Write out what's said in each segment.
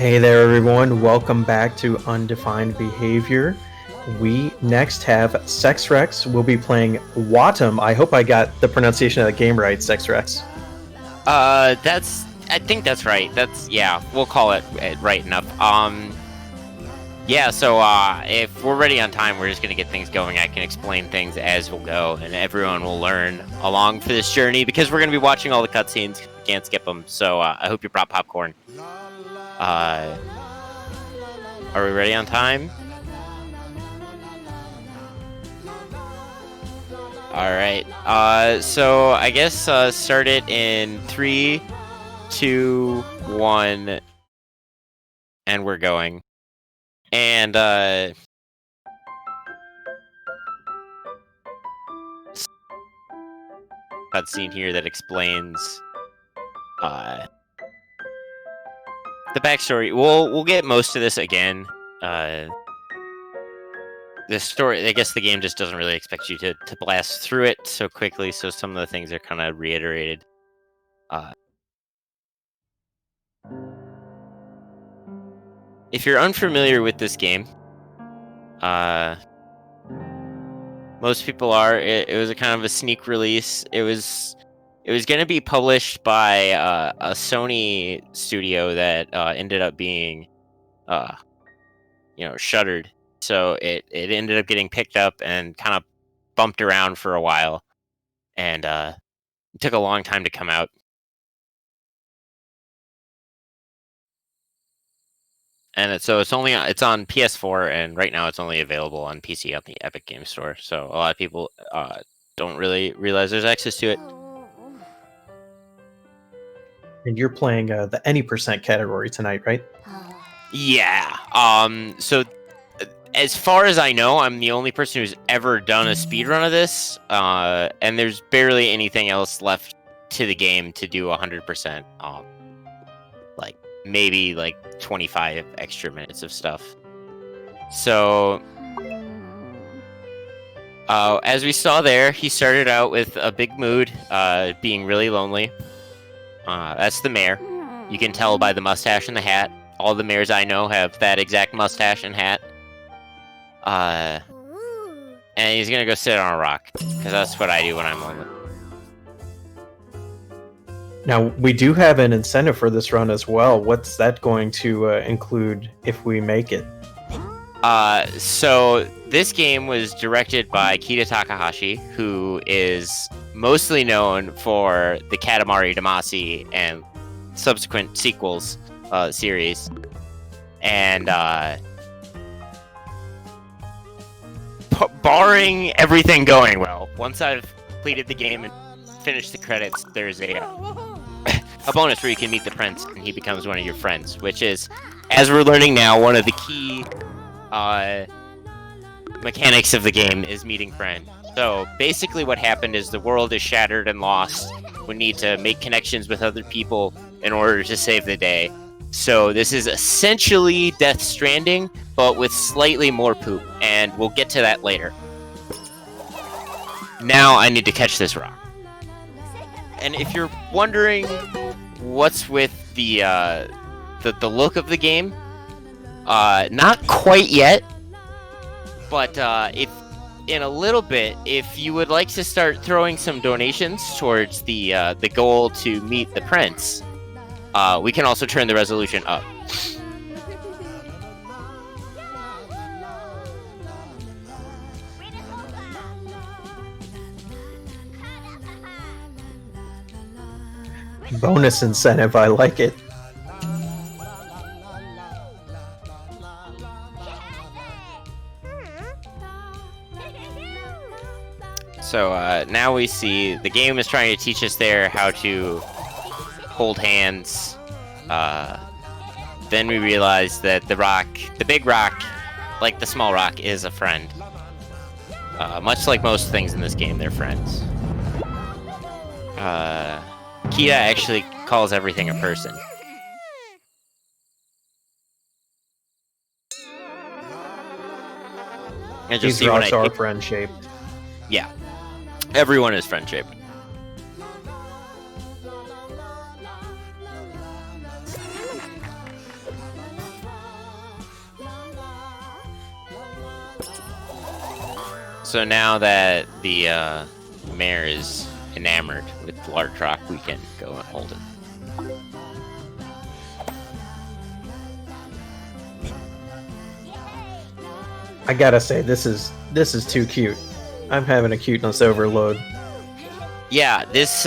Hey there, everyone. Welcome back to Undefined Behavior. We next have SecksWrecks. We'll be playing Wattam. I hope I got the pronunciation of the game right, SecksWrecks. I think that's right. Yeah, we'll call it right enough. Yeah, so, if we're ready on time, we're just gonna get things going. I can explain things as we'll go, and everyone will learn along for this journey, because we're gonna be watching all the cutscenes. We can't skip them, so, I hope you brought popcorn. Are we ready on time? Alright, so I guess, start it in 3, 2, 1, and we're going. And, cutscene here that explains, the backstory. We'll get most of this again. The story, I guess the game just doesn't really expect you to blast through it so quickly, so some of the things are kind of reiterated. If you're unfamiliar with this game, most people are. It was a kind of a sneak release. It was going to be published by a Sony studio that ended up being, shuttered. So it ended up getting picked up and kind of bumped around for a while, and it took a long time to come out. And it's on PS4, and right now it's only available on PC on the Epic Game Store. So a lot of people don't really realize there's access to it. And you're playing the any percent category tonight, right? Yeah. So as far as I know, I'm the only person who's ever done a speedrun of this, and there's barely anything else left to the game to do 100%. Like maybe like 25 extra minutes of stuff. So, as we saw there, he started out with a big mood, being really lonely. That's the mayor. You can tell by the mustache and the hat. All the mayors I know have that exact mustache and hat. And he's gonna go sit on a rock, because that's what I do when I'm lonely. Now, we do have an incentive for this run as well. What's that going to include if we make it? So this game was directed by Kita Takahashi, who is mostly known for the Katamari Damacy and subsequent sequels series. And barring everything going well, once I've completed the game and finished the credits, there's a bonus where you can meet the prince, and he becomes one of your friends, which is, as we're learning now, one of the key mechanics of the game is meeting friends. So basically what happened is the world is shattered and lost. We need to make connections with other people in order to save the day. So this is essentially Death Stranding, but with slightly more poop, and we'll get to that later. Now I need to catch this rock. And if you're wondering what's with the look of the game, not quite yet, but if in a little bit, if you would like to start throwing some donations towards the goal to meet the prince, we can also turn the resolution up. Bonus incentive, I like it. So now we see the game is trying to teach us there how to hold hands. Then we realize that the big rock, like the small rock, is a friend. Much like most things in this game, they're friends. Kita actually calls everything a person. And These rocks are friend-shaped. Yeah. Everyone is friend-shaped. So now that the mayor is enamored with Lartrock, we can go and hold it. I gotta say, this is too cute. I'm having a cuteness overload. Yeah, this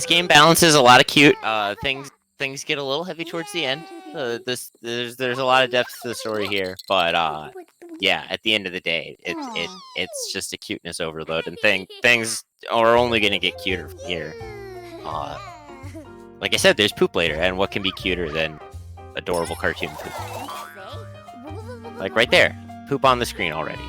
game balances a lot of cute. Things get a little heavy towards the end. There's a lot of depth to the story here, but yeah, at the end of the day, it's just a cuteness overload, and things are only gonna get cuter from here. Like I said, there's poop later, and what can be cuter than adorable cartoon poop? Like right there, poop on the screen already.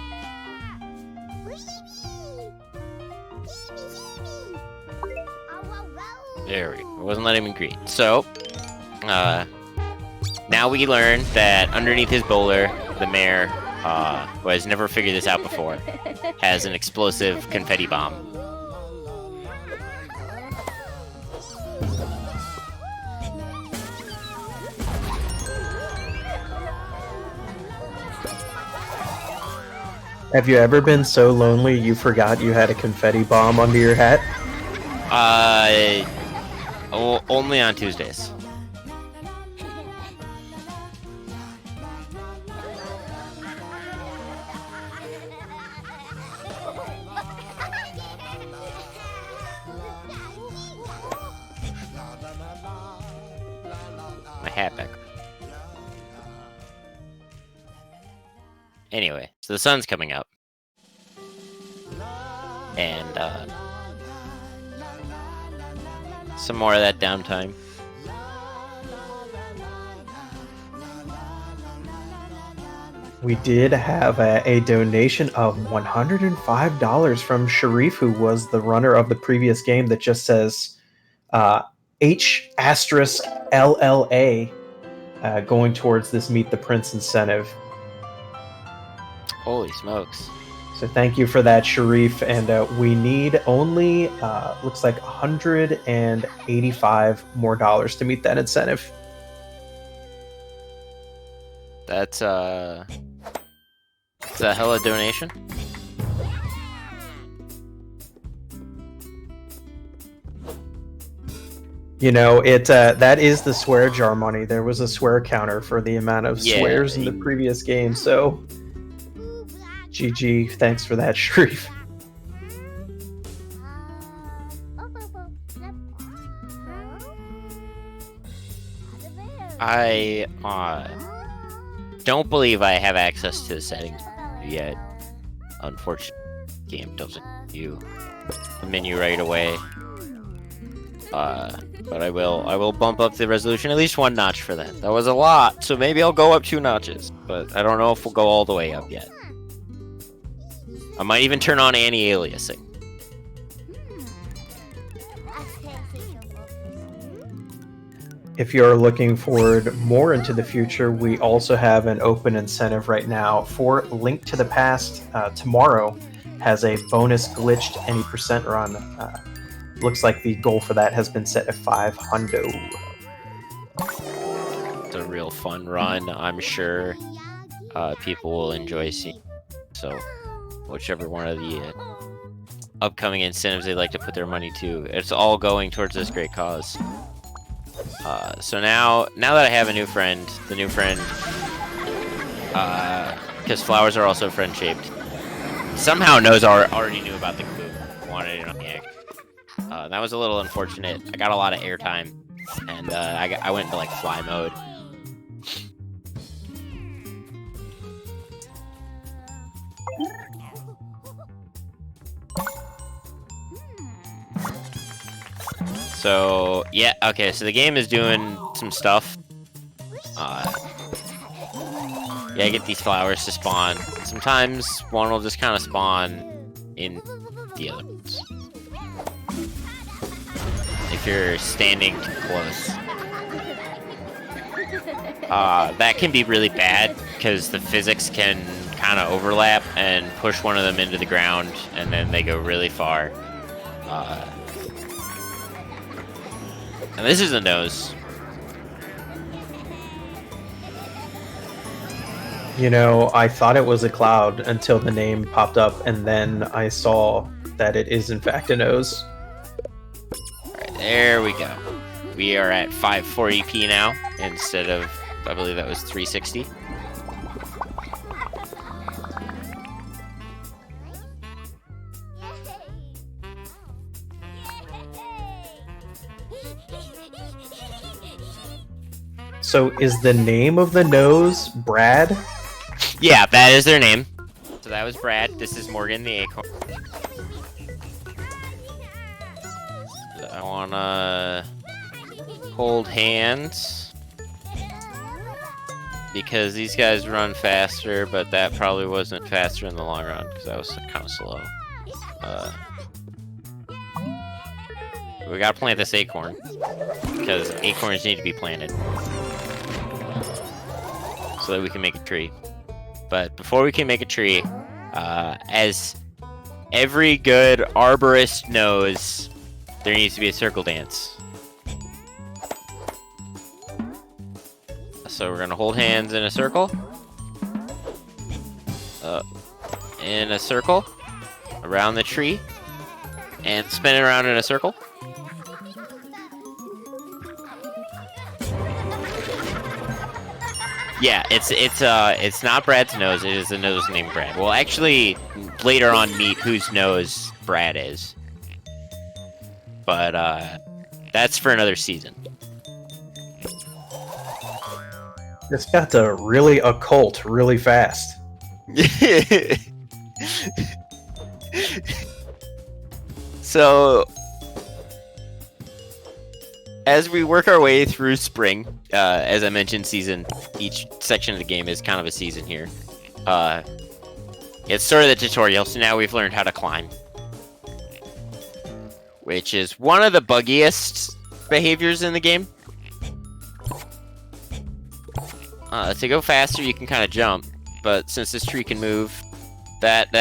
There we go. It wasn't letting me greet. So, now we learn that underneath his bowler, the mayor, who has never figured this out before, has an explosive confetti bomb. Have you ever been so lonely you forgot you had a confetti bomb under your hat? Only on Tuesdays. My hat back. Anyway, so the sun's coming up. And, some more of that downtime. We did have a donation of $105 from Sharif, who was the runner of the previous game, that just says H*LLA going towards this Meet the Prince incentive. Holy smokes. So thank you for that, Sharif. And we need only, looks like $185 more to meet that incentive. That's a hella donation. You know, that is the swear jar money. There was a swear counter for the amount of swears in the previous game, so GG, thanks for that, Sharif. I don't believe I have access to the settings yet. Unfortunately, the game doesn't give you the menu right away. But I will bump up the resolution at least one notch for that. That was a lot, so maybe I'll go up 2 notches, but I don't know if we'll go all the way up yet. I might even turn on anti-aliasing. If you're looking forward more into the future, we also have an open incentive right now for Link to the Past. Tomorrow has a bonus glitched any percent run. Looks like the goal for that has been set at 500. It's a real fun run. I'm sure people will enjoy seeing. So, whichever one of the upcoming incentives they'd like to put their money to, it's all going towards this great cause. So now that I have a new friend, the new friend, because flowers are also friend-shaped, somehow already knew about the clue, wanted it on the egg. That was a little unfortunate. I got a lot of airtime, and I went into like fly mode. So yeah, okay. So the game is doing some stuff. Yeah, I get these flowers to spawn. Sometimes one will just kind of spawn in the other ones. If you're standing too close. That can be really bad because the physics can kind of overlap and push one of them into the ground, and then they go really far. And this is the nose. You know, I thought it was a cloud until the name popped up, and then I saw that it is in fact a nose. Alright, there we go. We are at 540p now, instead of, I believe that was 360. So is the name of the nose Brad? Yeah, that is their name. So that was Brad. This is Morgan the Acorn. I wanna hold hands because these guys run faster, but that probably wasn't faster in the long run because that was kind of slow. We gotta plant this acorn because acorns need to be planted so that we can make a tree. But before we can make a tree, as every good arborist knows, there needs to be a circle dance. So we're gonna hold hands in a circle. In a circle. Around the tree. And spin it around in a circle. Yeah, it's not Brad's nose, it is a nose named Brad. We'll actually later on meet whose nose Brad is. But that's for another season. This got to really occult really fast. So as we work our way through spring, as I mentioned, each section of the game is kind of a season here. It's sort of the tutorial, so now we've learned how to climb. Which is one of the buggiest behaviors in the game. To go faster, you can kind of jump, but since this tree can move, that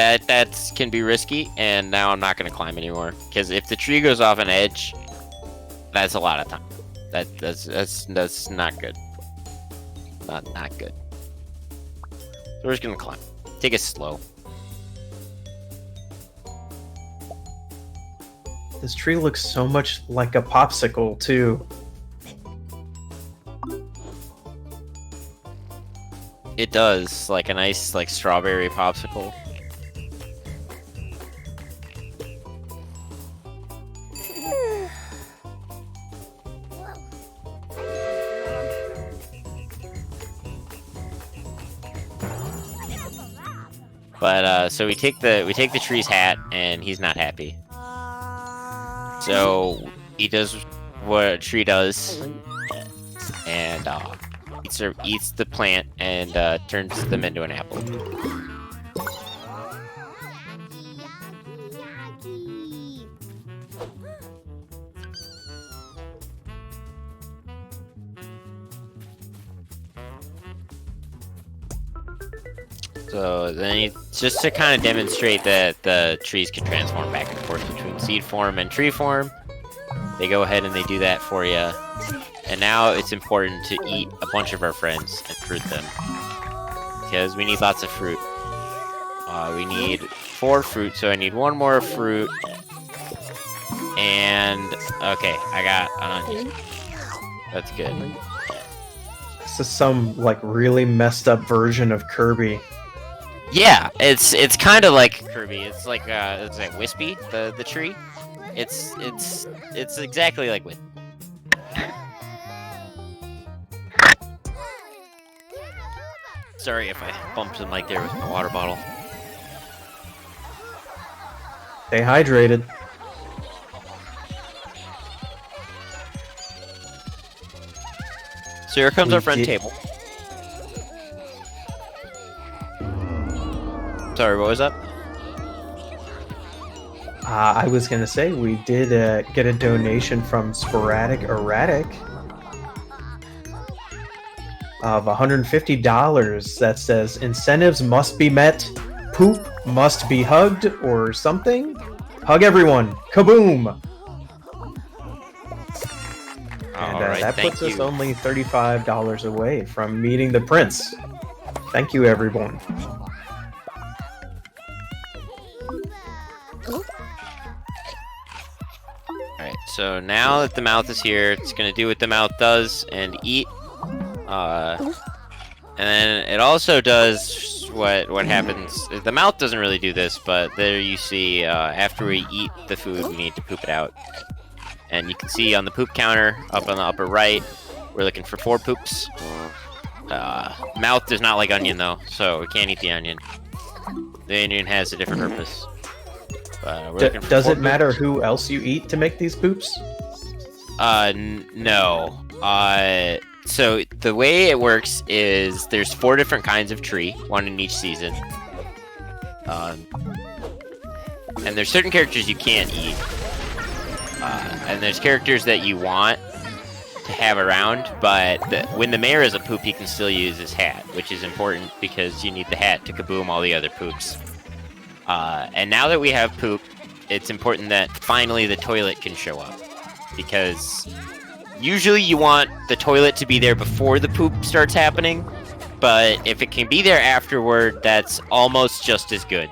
can be risky, and now I'm not going to climb anymore. Because if the tree goes off an edge, that's a lot of time. That's not good. Not good. So we're just gonna climb. Take it slow. This tree looks so much like a popsicle too. It does, like a nice strawberry popsicle. But so we take the tree's hat, and he's not happy. So he does what a tree does, and eats the plant and turns them into an apple. So then, just to kind of demonstrate that the trees can transform back and forth between seed form and tree form, they go ahead and they do that for you. And now it's important to eat a bunch of our friends and fruit them, because we need lots of fruit. We need 4 fruit, so I need 1 more fruit. And okay, I got an onion. That's good. This is some really messed up version of Kirby. Yeah, it's kind of like Kirby. It's like Wispy, the tree. It's exactly like Wispy. Sorry if I bumped the mic there with my water bottle. Stay hydrated. So here comes our friend Table. Sorry, what was that? I was gonna say we did get a donation from Sporadic Erratic of $150 that says incentives must be met, poop must be hugged, or something. Hug everyone! Kaboom! And Alright, that puts us only $35 away from meeting the prince. Thank you, everyone. Alright, so now that the mouth is here, it's gonna do what the mouth does and eat. And then it also does what happens. The mouth doesn't really do this, but there you see after we eat the food, we need to poop it out. And you can see on the poop counter up on the upper right, we're looking for 4 poops. Mouth does not like onion though, so we can't eat the onion. The onion has a different purpose. Does it matter who else you eat to make these poops? No. So the way it works is there's 4 different kinds of tree, 1 in each season. And there's certain characters you can't eat. And there's characters that you want to have around, but when the mayor is a poop, he can still use his hat, which is important because you need the hat to kaboom all the other poops. And now that we have poop, it's important that finally the toilet can show up. Because usually you want the toilet to be there before the poop starts happening, but if it can be there afterward, that's almost just as good.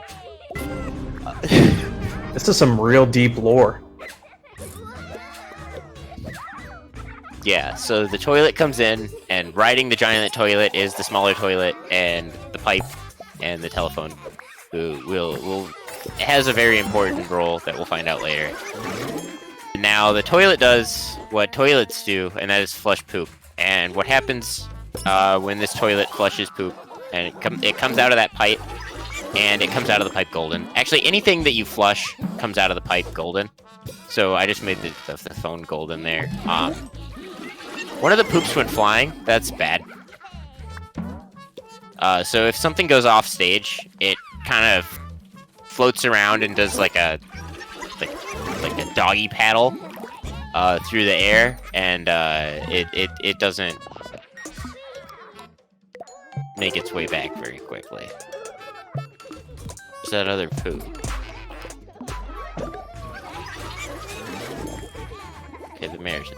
This is some real deep lore. Yeah, so the toilet comes in, and riding the giant toilet is the smaller toilet, and the pipe, and the telephone, who has a very important role that we'll find out later. Now, the toilet does what toilets do, and that is flush poop. And what happens when this toilet flushes poop, and it comes out of that pipe, and it comes out of the pipe golden. Actually, anything that you flush comes out of the pipe golden. So I just made the phone golden there. One of the poops went flying. That's bad. So if something goes off stage, it kind of floats around and does like a doggy paddle through the air, and it doesn't make its way back very quickly. Where's that other poop? Okay, the mayor's.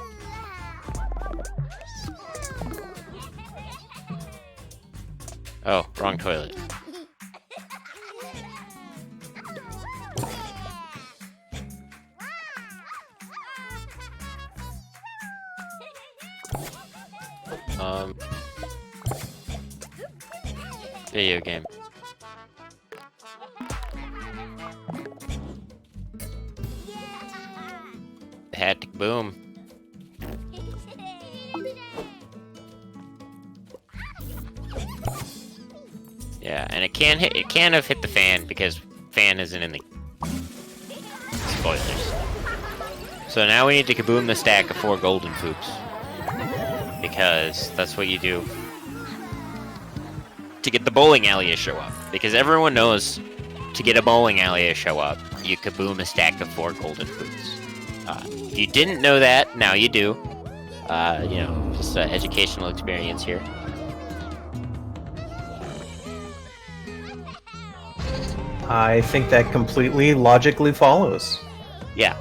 Oh, wrong toilet. Video game. Had to boom. Yeah, and it can have hit the fan because fan isn't in the spoilers. So now we need to kaboom the stack of 4 golden poops. Because that's what you do to get the bowling alley to show up. Because everyone knows to get a bowling alley to show up, you kaboom a stack of 4 golden poops. If you didn't know that, now you do. Just an educational experience here. I think that completely logically follows. Yeah.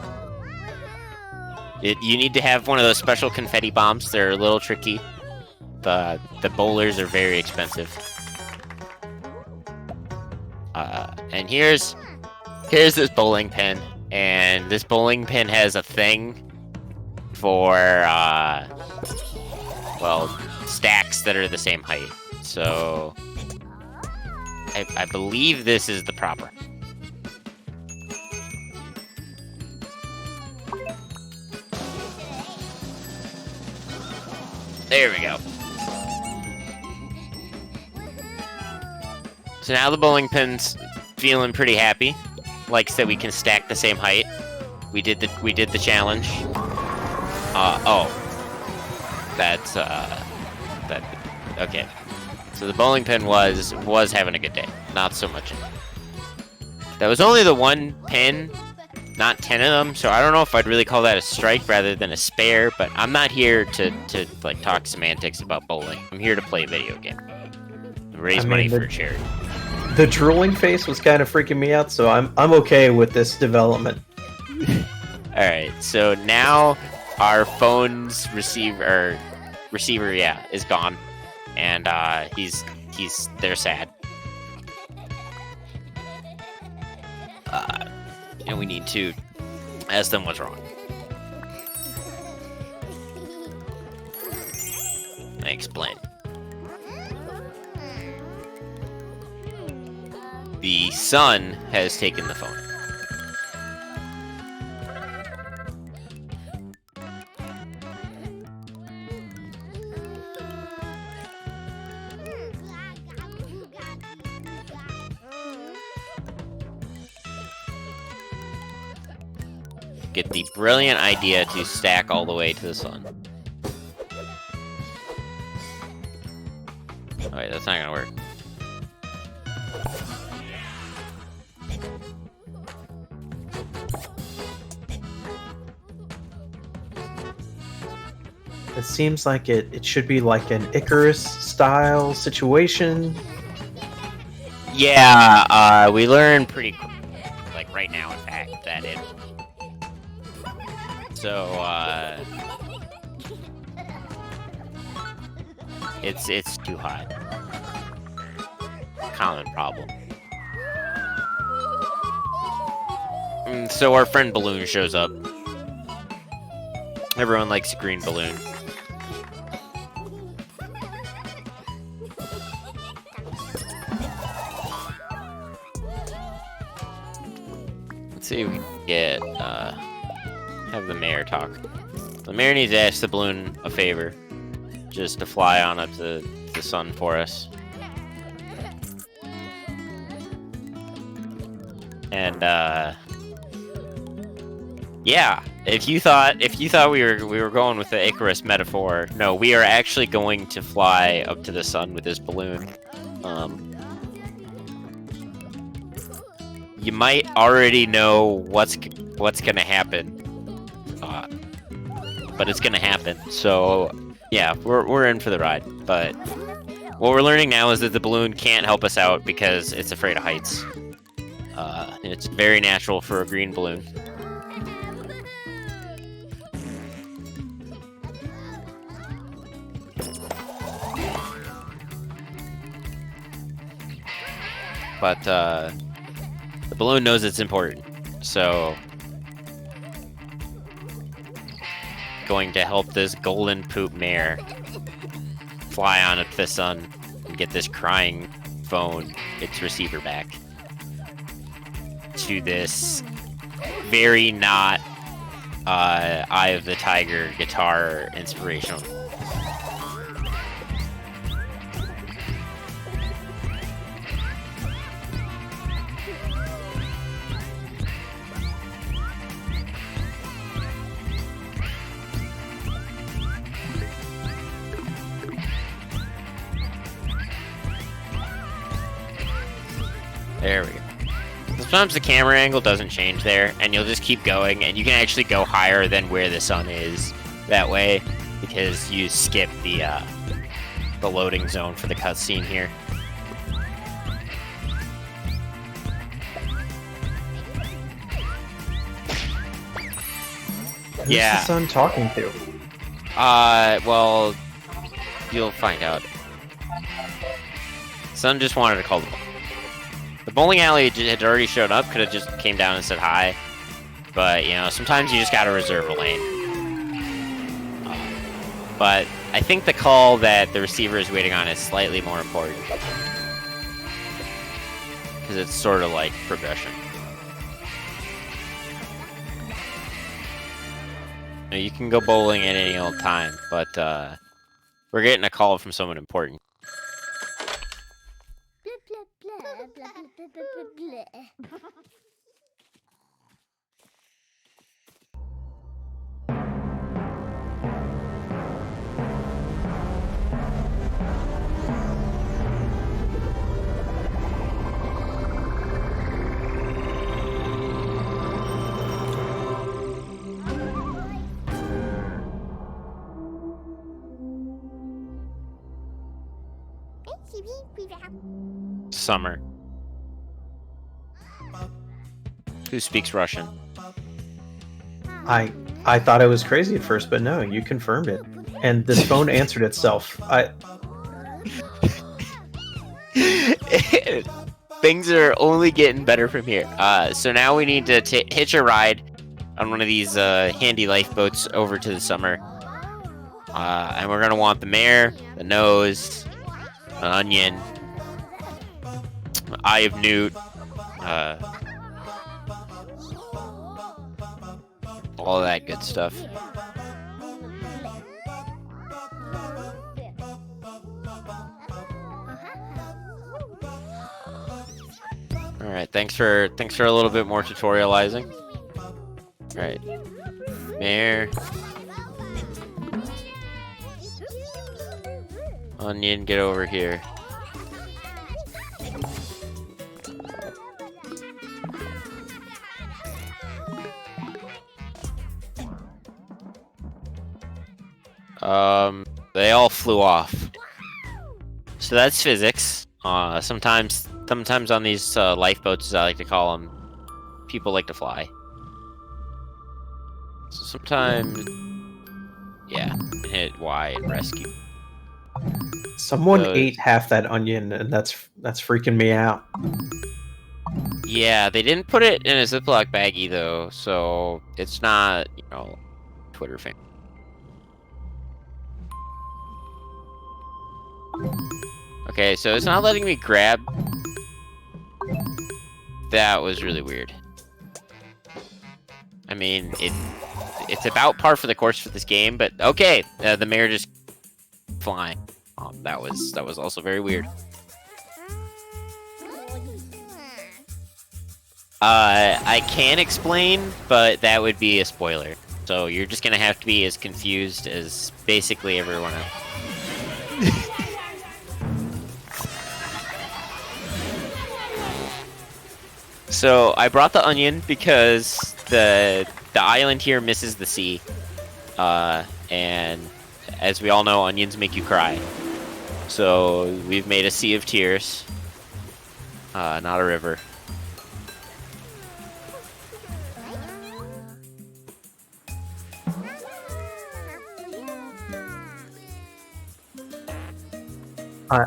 You need to have one of those special confetti bombs. They're a little tricky. The bowlers are very expensive. And here's this bowling pin, and this bowling pin has a thing for stacks that are the same height. So I believe this is the proper. There we go. So now the bowling pin's feeling pretty happy. Likes that we can stack the same height. We did the challenge. Okay. So the bowling pin was having a good day. Not so much. That was only the one pin, not 10 of them, so I don't know if I'd really call that a strike rather than a spare, but I'm not here to like talk semantics about bowling. I'm here to play a video game. Raise money for a charity. The drooling face was kind of freaking me out, so I'm okay with this development. Alright, so now our phone's receiver is gone. And he's they're sad. And we need to ask them what's wrong. I explain. The son has taken the phone. Get the brilliant idea to stack all the way to the sun. Oh, wait, that's not gonna work. It seems like it should be like an Icarus-style situation. Yeah, we learn pretty like right now, in fact, that it. So, it's too hot. Common problem. So our friend Balloon shows up. Everyone likes a green balloon. Let's see if we can get, have the mayor talk. The mayor needs to ask the balloon a favor. Just to fly on up to the sun for us. And, yeah, if you thought we were going with the Icarus metaphor, no, we are actually going to fly up to the sun with this balloon. You might already know what's gonna happen, but it's gonna happen. So yeah, we're in for the ride. But what we're learning now is that the balloon can't help us out because it's afraid of heights. It's very natural for a green balloon. But the balloon knows it's important, so going to help this golden poop mare fly on up to the sun and get this crying phone, its receiver back, to this very not Eye of the Tiger guitar inspirational. There we go. Sometimes the camera angle doesn't change there, and you'll just keep going, and you can actually go higher than where the sun is that way, because you skip the loading zone for the cutscene here. Who's the sun talking to? Well, you'll find out. Sun just wanted to call the bowling alley had already showed up, could have just came down and said hi. But, you know, sometimes you just gotta reserve a lane. But I think the call that the receiver is waiting on is slightly more important. Because it's sort of like progression. Now, you can go bowling at any old time, but we're getting a call from someone important. Summer. Who speaks Russian? I thought I was crazy at first, but no, you confirmed it. And this phone answered itself. Things are only getting better from here. So now we need to hitch a ride on one of these handy lifeboats over to the summer. And we're gonna want the mare, the nose, an onion, eye of newt, all of that good stuff. All right, thanks for a little bit more tutorializing. All right, mare, onion, get over here. They all flew off. So that's physics. Sometimes on these lifeboats, as I like to call them, people like to fly. So sometimes, yeah, hit Y and rescue. Someone ate half that onion, and that's freaking me out. Yeah, they didn't put it in a Ziploc baggie though, so it's not, you know, Twitter fame. Okay, so it's not letting me grab. That was really weird. I mean, it's about par for the course for this game, but okay, the mare just flying. That was also very weird. I can explain, but that would be a spoiler. So you're just gonna have to be as confused as basically everyone else. So I brought the onion because the island here misses the sea, and as we all know, onions make you cry. So we've made a sea of tears, not a river.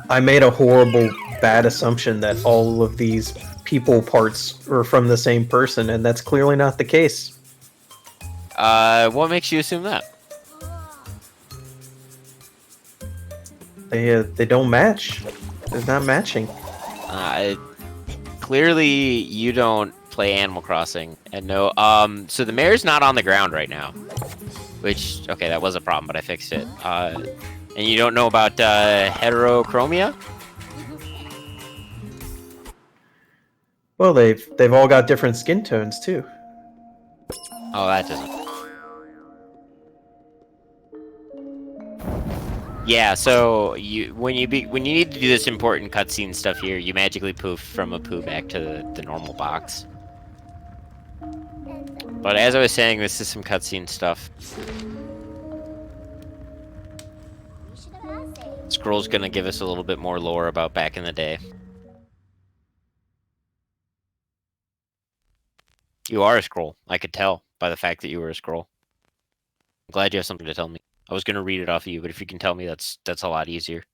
I made a horrible, bad assumption that all of these people parts were from the same person, and that's clearly not the case. What makes you assume that? They don't match. They're not matching. Clearly you don't play Animal Crossing, and no. So the mare's not on the ground right now, which okay, that was a problem, but I fixed it. And you don't know about heterochromia? Well, they've all got different skin tones too. Oh, that doesn't. Yeah, so when you need to do this important cutscene stuff here, you magically poof from a poo back to the normal box. But as I was saying, this is some cutscene stuff. Scroll's gonna give us a little bit more lore about back in the day. You are a scroll. I could tell by the fact that you were a scroll. I'm glad you have something to tell me. I was gonna read it off of you, but if you can tell me, that's a lot easier.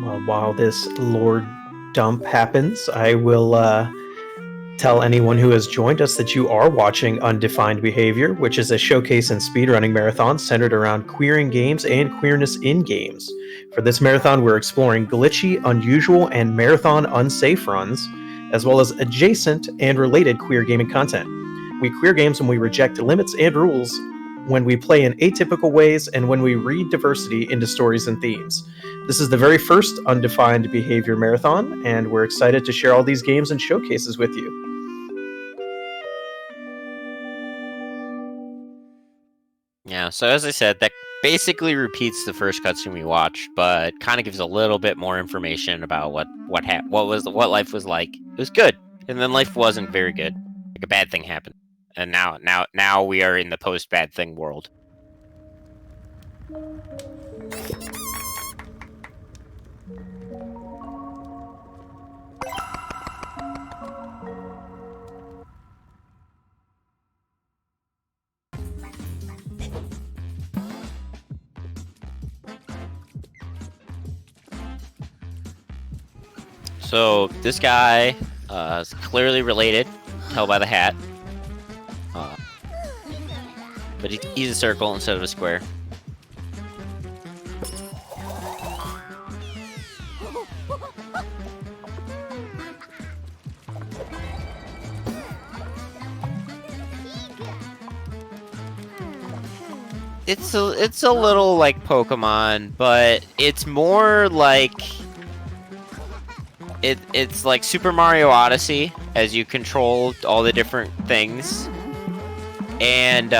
Well, while this lore dump happens, I will tell anyone who has joined us that you are watching Undefined Behaviour, which is a showcase and speedrunning marathon centered around queering games and queerness in games. For this marathon, we're exploring glitchy, unusual, and marathon unsafe runs, as well as adjacent and related queer gaming content. We queer games when we reject limits and rules, when we play in atypical ways, and when we read diversity into stories and themes. This is the very first Undefined Behaviour marathon, and we're excited to share all these games and showcases with you. Yeah, so as I said, that basically repeats the first cutscene we watched, but kind of gives a little bit more information about what life was like. It was good, and then life wasn't very good. Like a bad thing happened, and now we are in the post bad thing world. So this guy is clearly related, tell by the hat. But he's a circle instead of a square. It's a little like Pokemon, but it's more like it's like Super Mario Odyssey as you control all the different things, and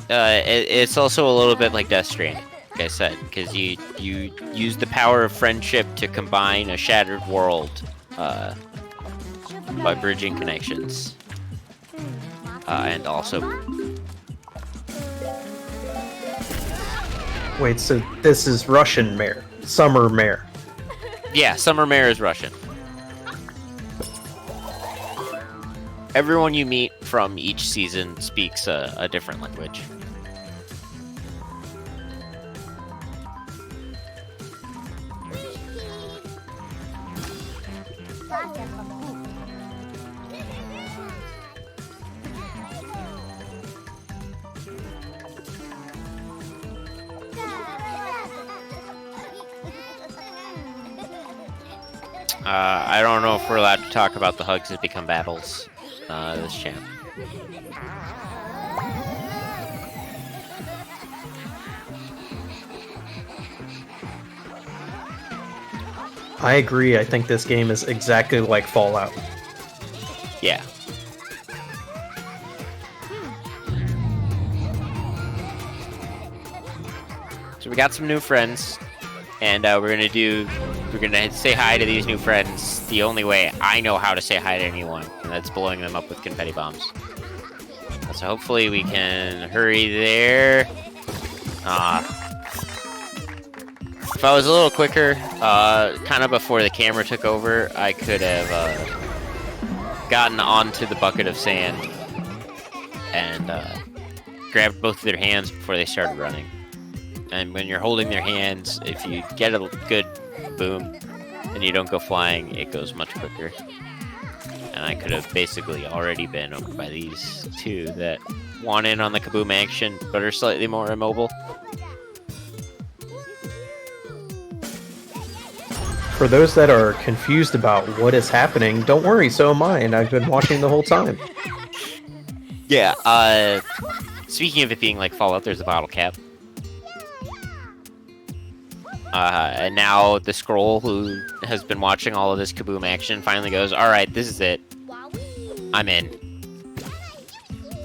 it's also a little bit like Death Stranding, like I said, because you use the power of friendship to combine a shattered world by bridging connections, and also. Wait, so this is Russian mare, summer mare. Yeah, Summer Mare is Russian. Everyone you meet from each season speaks a different language. I don't know if we're allowed to talk about the hugs that become battles, this champ. I agree, I think this game is exactly like Fallout. Yeah. So we got some new friends, and we're gonna say hi to these new friends the only way I know how to say hi to anyone, and that's blowing them up with confetti bombs. So hopefully we can hurry there. If I was a little quicker, kind of before the camera took over, I could have gotten onto the bucket of sand and grabbed both of their hands before they started running. And when you're holding their hands, if you get a good boom and you don't go flying, it goes much quicker. And I could have basically already been over by these two that want in on the kaboom action, but are slightly more immobile. For those that are confused about what is happening, don't worry, so am I, and I've been watching the whole time. Yeah, speaking of it being like Fallout, there's a bottle cap. And now the Scroll, who has been watching all of this kaboom action, finally goes, alright, this is it. I'm in.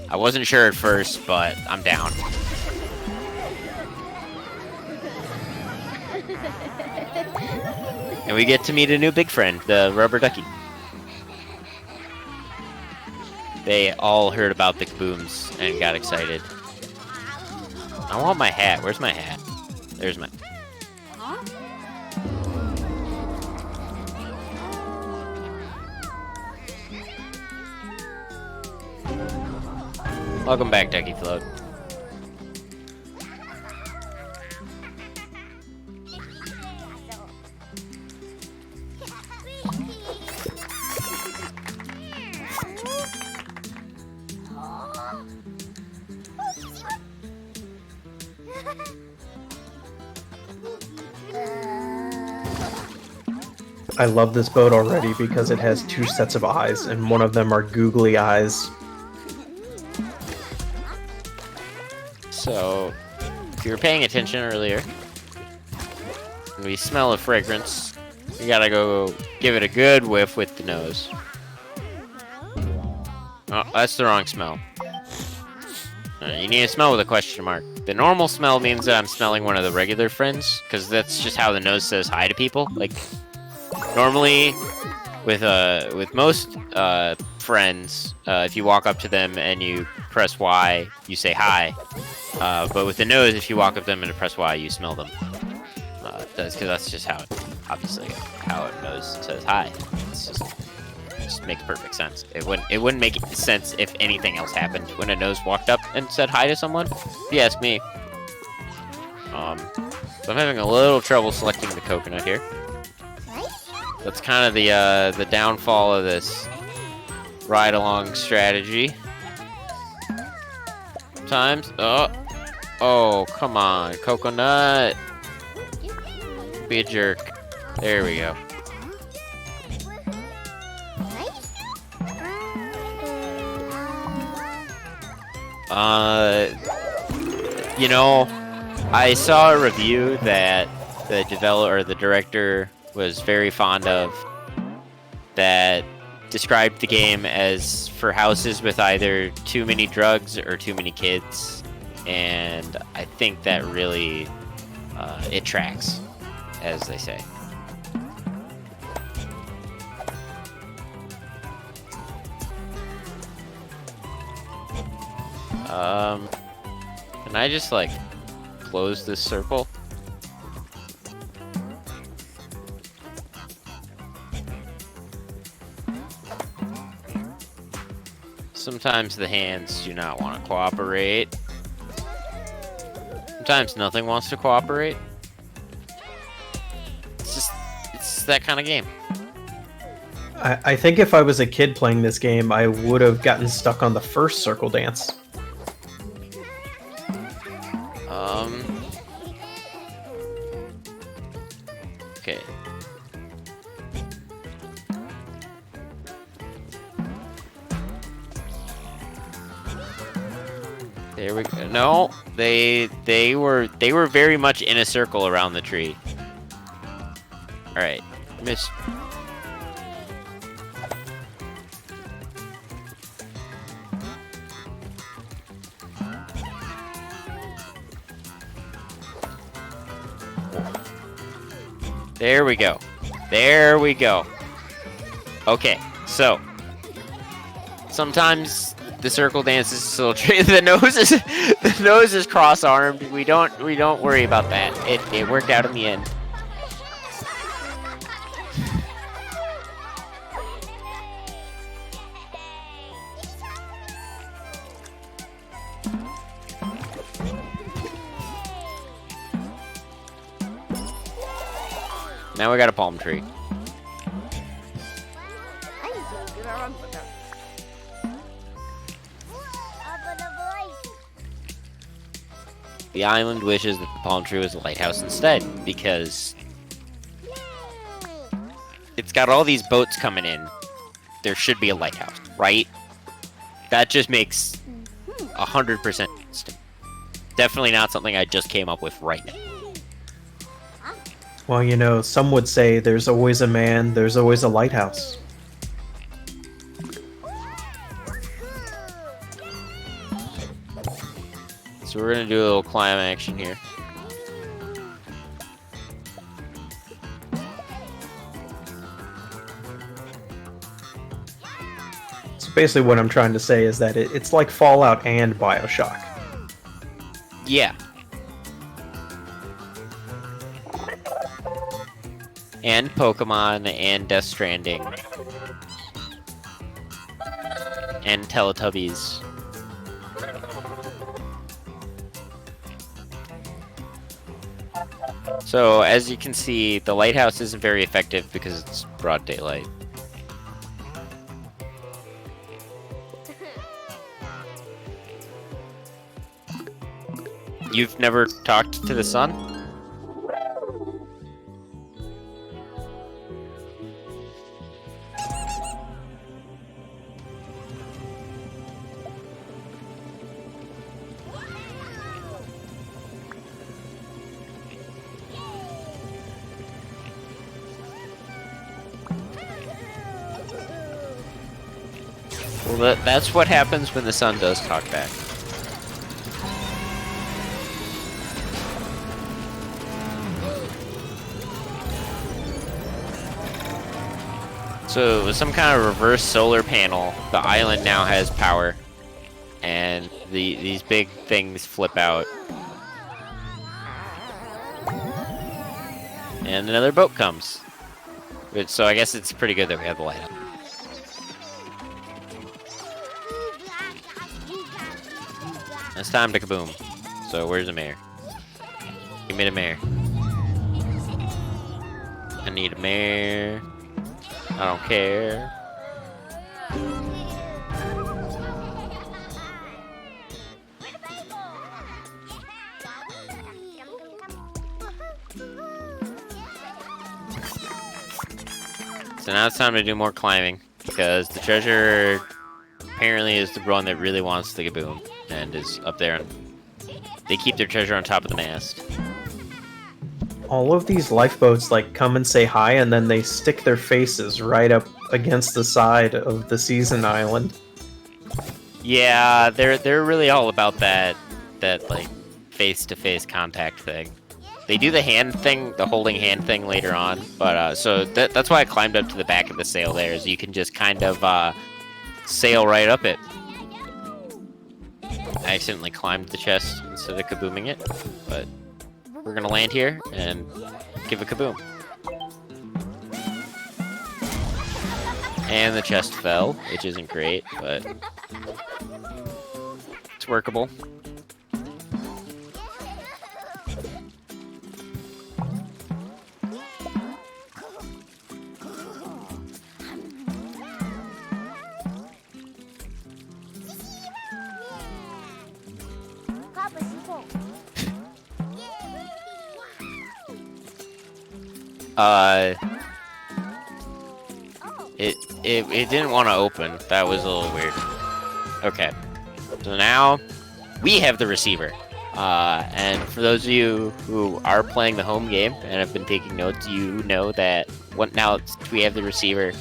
I wasn't sure at first, but I'm down. And we get to meet a new big friend, the rubber ducky. They all heard about the kabooms and got excited. I want my hat. Where's my hat? There's my... Welcome back, Ducky Float. I love this boat already because it has two sets of eyes, and one of them are googly eyes. So, if you were paying attention earlier, we smell a fragrance. You gotta go give it a good whiff with the nose. Oh, that's the wrong smell. You need to smell with a question mark. The normal smell means that I'm smelling one of the regular friends, because that's just how the nose says hi to people. Like, normally, with most friends, if you walk up to them and you press Y, you say hi. But with the nose, if you walk up to them and press Y, you smell them. Because that's just how it, obviously, how it knows says hi. It's just makes perfect sense. It wouldn't make sense if anything else happened when a nose walked up and said hi to someone. If you ask me. So I'm having a little trouble selecting the coconut here. That's kind of the downfall of this ride-along strategy. Sometimes, oh, come on, coconut. Be a jerk. There we go. You know, I saw a review that the developer or the director was very fond of that described the game as for houses with either too many drugs or too many kids, and I think that really it tracks, as they say. Can I just like close this circle? Sometimes the hands do not want to cooperate. Sometimes nothing wants to cooperate. It's that kind of game. I think if I was a kid playing this game, I would have gotten stuck on the first circle dance. Okay. There we go. No, they were very much in a circle around the tree. All right, miss. There we go. There we go. Okay, so sometimes the circle dance is still the nose is cross-armed. We don't worry about that. It worked out in the end. Now we got a palm tree. The island wishes that the palm tree was a lighthouse instead, because it's got all these boats coming in. There should be a lighthouse, right? That just makes 100% sense. Definitely not something I just came up with right now. Well, you know, some would say there's always a man, there's always a lighthouse. So we're gonna do a little climb action here. So basically what I'm trying to say is that it's like Fallout and BioShock. Yeah. And Pokemon, and Death Stranding. And Teletubbies. So, as you can see, the lighthouse isn't very effective because it's broad daylight. You've never talked to the sun? Well, that's what happens when the sun does talk back. So, with some kind of reverse solar panel, the island now has power. And these big things flip out. And another boat comes. So I guess it's pretty good that we have the light up. It's time to kaboom. So where's the mayor? Give me the mayor. I need a mayor. I don't care. So now it's time to do more climbing, because the treasure apparently is the one that really wants the kaboom, and is up there, and they keep their treasure on top of the mast. All of these lifeboats like come and say hi, and then they stick their faces right up against the side of the season island. Yeah, they're really all about that like face-to-face contact thing. They do the hand thing, the holding hand thing later on, but so that's why I climbed up to the back of the sail there, is you can just kind of sail right up it. I accidentally climbed the chest instead of kabooming it, but we're gonna land here and give a kaboom. And the chest fell, which isn't great, but it's workable. It didn't want to open. That was a little weird. Okay, so now we have the receiver. And for those of you who are playing the home game and have been taking notes, you know that now we have the receiver,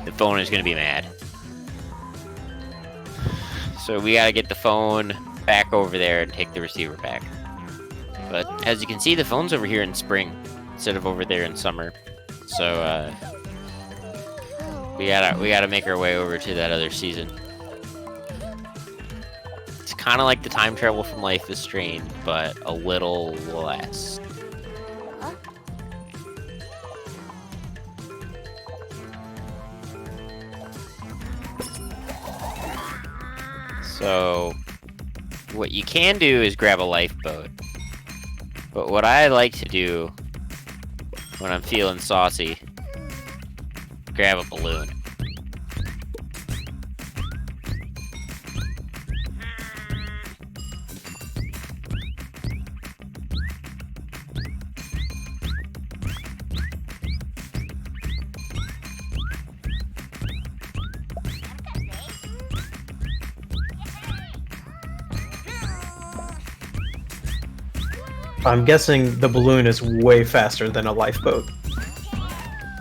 the phone is going to be mad. So we got to get the phone back over there and take the receiver back. But as you can see, the phone's over here in spring instead of over there in summer. So we gotta make our way over to that other season. It's kind of like the time travel from Life is Strange, but a little less. So what you can do is grab a lifeboat. But what I like to do when I'm feeling saucy, grab a balloon. I'm guessing the balloon is way faster than a lifeboat.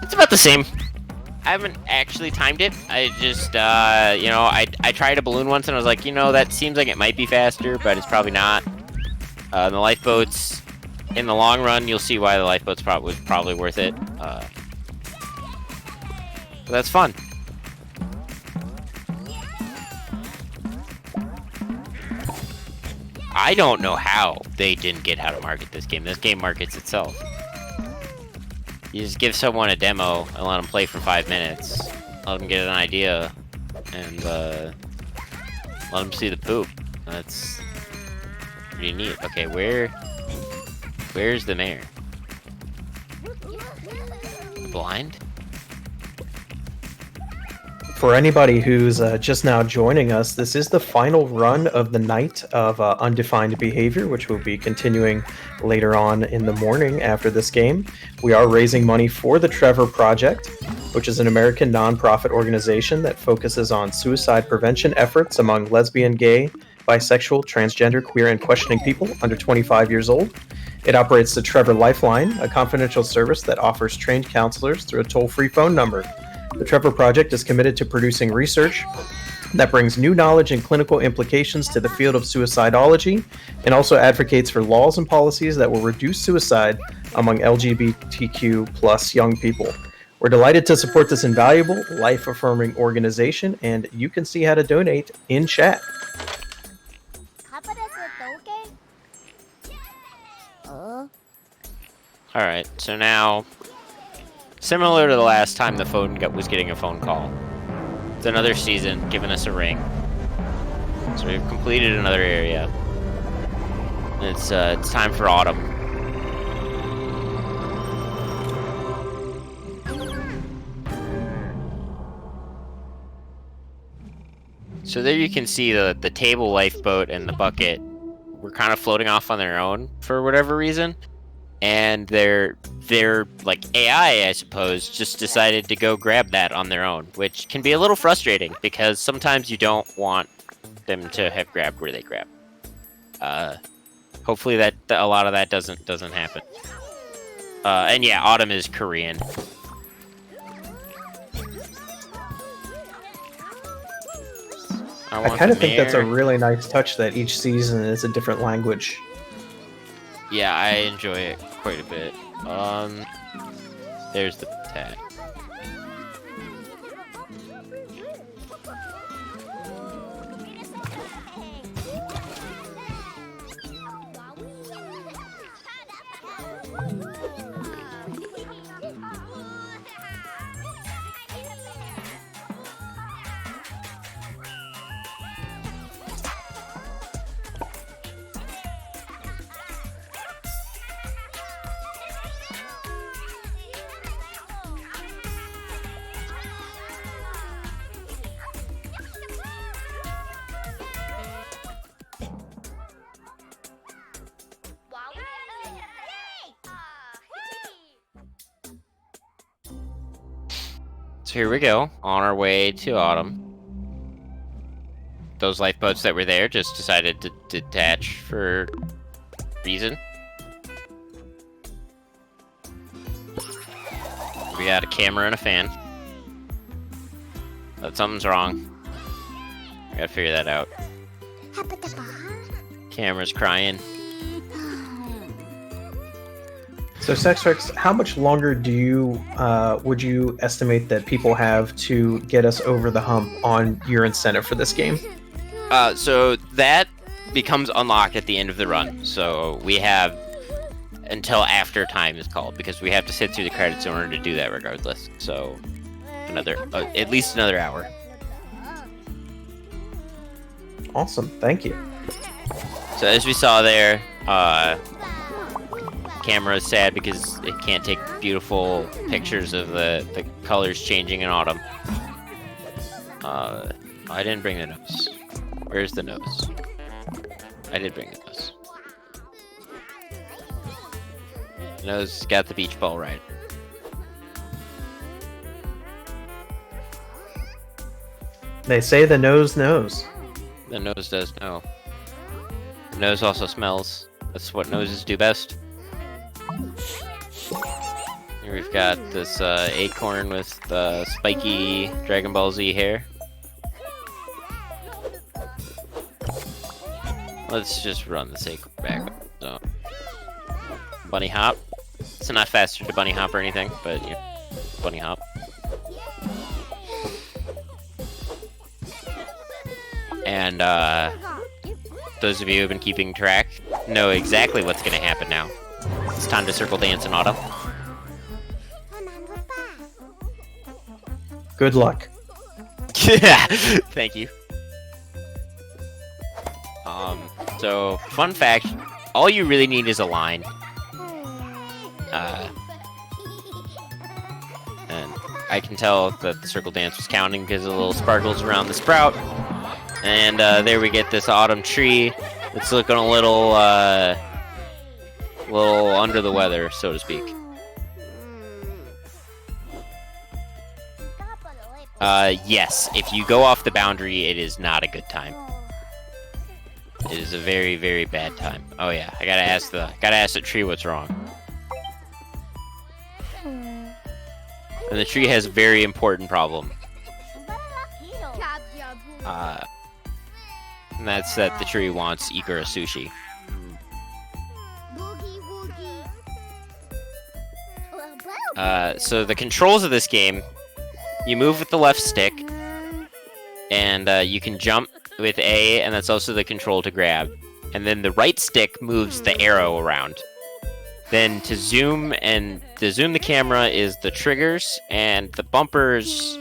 It's about the same. I haven't actually timed it. I just, I tried a balloon once and I was like, that seems like it might be faster, but it's probably not. The lifeboats, in the long run, you'll see why the lifeboats was probably worth it. But that's fun. I don't know how they didn't get how to market this game. This game markets itself. You just give someone a demo and let them play for 5 minutes. Let them get an idea, and let them see the poop. That's pretty neat. Okay, where's the mayor? Blind? For anybody who's just now joining us, this is the final run of the night of Undefined Behaviour, which will be continuing later on in the morning after this game. We are raising money for the Trevor Project, which is an American nonprofit organization that focuses on suicide prevention efforts among lesbian, gay, bisexual, transgender, queer, and questioning people under 25 years old. It operates the Trevor Lifeline, a confidential service that offers trained counselors through a toll-free phone number. The Trevor Project is committed to producing research that brings new knowledge and clinical implications to the field of suicidology, and also advocates for laws and policies that will reduce suicide among LGBTQ plus young people. We're delighted to support this invaluable, life-affirming organization, and you can see how to donate in chat. Alright, so now, similar to the last time the phone was getting a phone call, it's another season giving us a ring. So we've completed another area. It's time for autumn. So there you can see the table lifeboat and the bucket were kind of floating off on their own for whatever reason. And their like AI, I suppose, just decided to go grab that on their own, which can be a little frustrating because sometimes you don't want them to have grabbed where they grab. Hopefully that a lot of that doesn't happen. And yeah, Autumn is Korean. I kind of think that's a really nice touch that each season is a different language. Yeah, I enjoy it quite a bit. There's the tag. So here we go, on our way to Autumn. Those lifeboats that were there just decided to detach for reason. We got a camera and a fan. But something's wrong. I gotta figure that out. Camera's crying. So, SecksWrecks, how much longer do you would you estimate that people have to get us over the hump on your incentive for this game? So that becomes unlocked at the end of the run. So we have until after time is called, because we have to sit through the credits in order to do that regardless. So at least another hour. Awesome, thank you. So as we saw there, camera is sad because it can't take beautiful pictures of the colors changing in autumn. I didn't bring the nose. Where's the nose? I did bring the nose. The nose got the beach ball right. They say the nose knows. The nose does know. The nose also smells. That's what noses do best. Here we've got this acorn with spiky Dragon Ball Z hair. Let's just run this acorn back up. So, bunny hop. It's not faster to bunny hop or anything, but you know, bunny hop. And those of you who have been keeping track know exactly what's going to happen now. It's time to circle dance in autumn. Good luck. Yeah, thank you. So, fun fact, all you really need is a line. And I can tell that the circle dance was counting because of the little sparkles around the sprout. And there we get this autumn tree. It's looking a little under the weather, so to speak. Yes, if you go off the boundary, it is not a good time. It is a very, very bad time. Oh yeah, I gotta ask the tree what's wrong. And the tree has a very important problem. And that's that the tree wants Ikura sushi. So the controls of this game, you move with the left stick, and you can jump with A, and that's also the control to grab. And then the right stick moves the arrow around. Then to zoom the camera is the triggers, and the bumpers,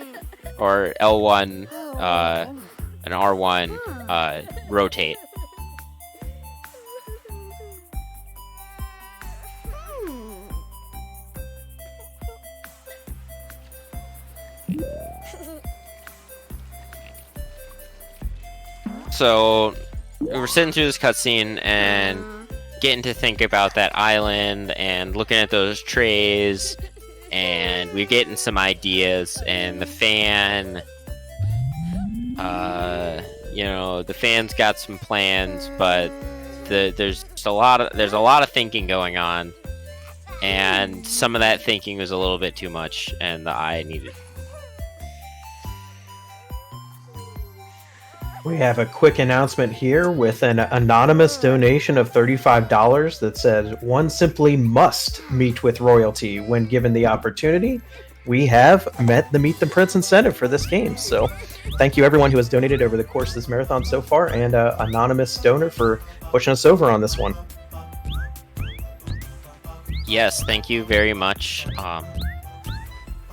or L1 and R1, rotate. So we were sitting through this cutscene and getting to think about that island and looking at those trays, and we're getting some ideas. And the fan, the fan's got some plans, but there's a lot of thinking going on, and some of that thinking was a little bit too much, and the eye needed. We have a quick announcement here with an anonymous donation of $35 that says, "One simply must meet with royalty when given the opportunity." We have met the Meet the Prince incentive for this game. So thank you everyone who has donated over the course of this marathon so far, and anonymous donor for pushing us over on this one. Yes, thank you very much.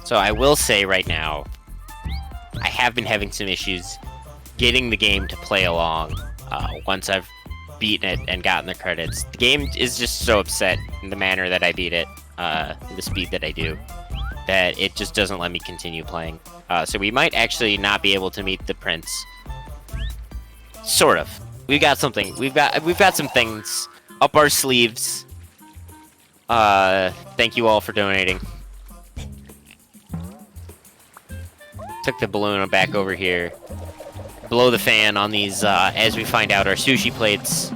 So I will say right now, I have been having some issues getting the game to play along once I've beaten it and gotten the credits. The game is just so upset in the manner that I beat it, the speed that I do, that it just doesn't let me continue playing. So we might actually not be able to meet the prince. Sort of. We've got something. We've got some things up our sleeves. Thank you all for donating. Took the balloon back over here. Blow the fan on these, as we find out, our sushi plates.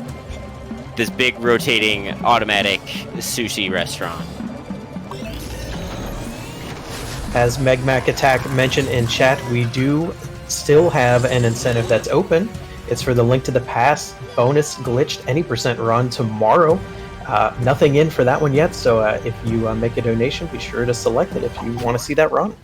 This big rotating automatic sushi restaurant. As Megmac Attack mentioned in chat, we do still have an incentive that's open. It's for the Link to the Past bonus glitched any % run tomorrow. Nothing in for that one yet, so if you make a donation, be sure to select it if you want to see that run.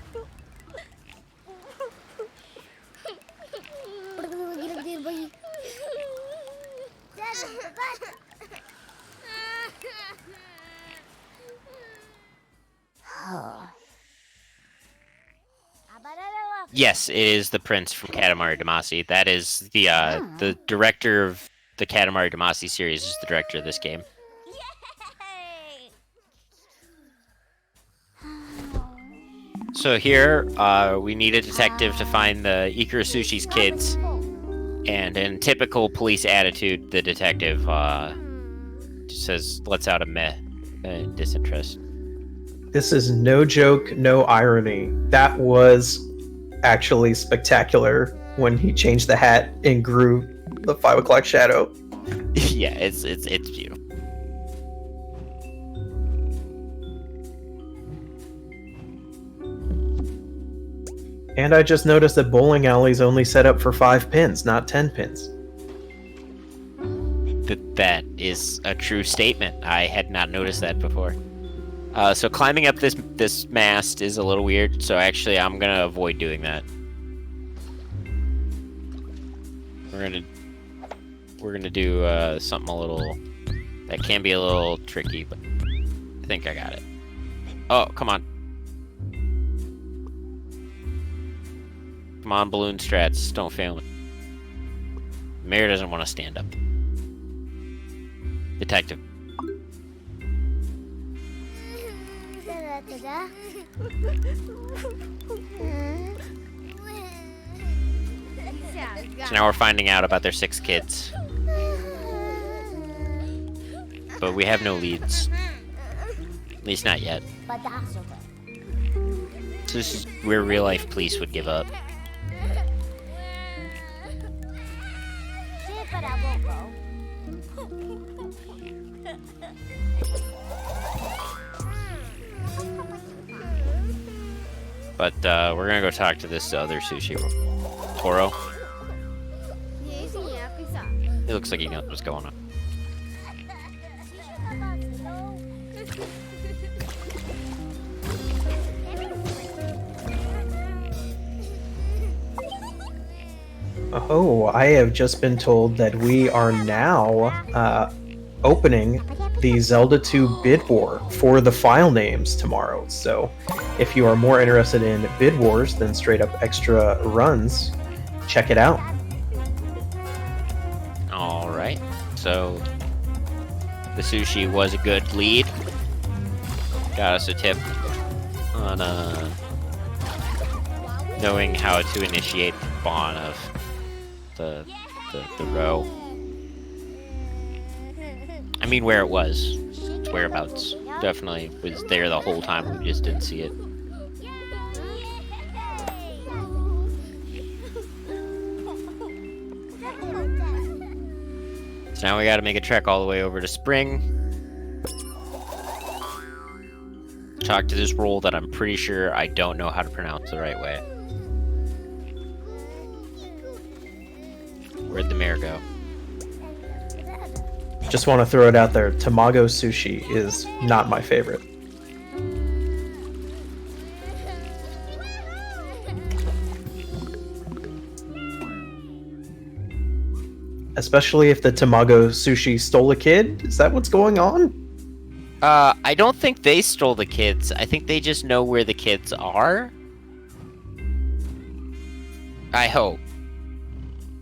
Yes, it is the prince from Katamari Damacy. That is the director of the Katamari Damacy series is the director of this game. So here, we need a detective to find the Ikura Sushi's kids, and in typical police attitude, the detective says, "Let's out of disinterest." This is no joke, no irony. That was actually spectacular when he changed the hat and grew the 5 o'clock shadow. Yeah, it's beautiful. And I just noticed that bowling alley's only set up for 5 pins, not 10 pins. That is a true statement. I had not noticed that before. So climbing up this mast is a little weird, so actually I'm gonna avoid doing that. We're gonna do something a little that can be a little tricky, but I think I got it. Oh, come on. Come on, balloon strats, don't fail me. Mayor doesn't want to stand up. Detective. So now we're finding out about their 6 kids. But we have no leads. At least not yet. So this is where real life police would give up. But we're gonna go talk to this other sushi Toro. He looks like he knows what's going on. Oh, I have just been told that we are now opening the Zelda 2 Bid War for the file names tomorrow. So if you are more interested in Bid Wars than straight up extra runs, check it out. Alright, so the sushi was a good lead. Got us a tip on knowing how to initiate the spawn of the the row. I mean, where it was. Its whereabouts. Definitely was there the whole time, we just didn't see it. So now we gotta make a trek all the way over to Spring. Talk to this roll that I'm pretty sure I don't know how to pronounce the right way. Where'd the mayor go? Just want to throw it out there. Tamago sushi is not my favorite. Especially if the Tamago sushi stole a kid? Is that what's going on? I don't think they stole the kids. I think they just know where the kids are. I hope.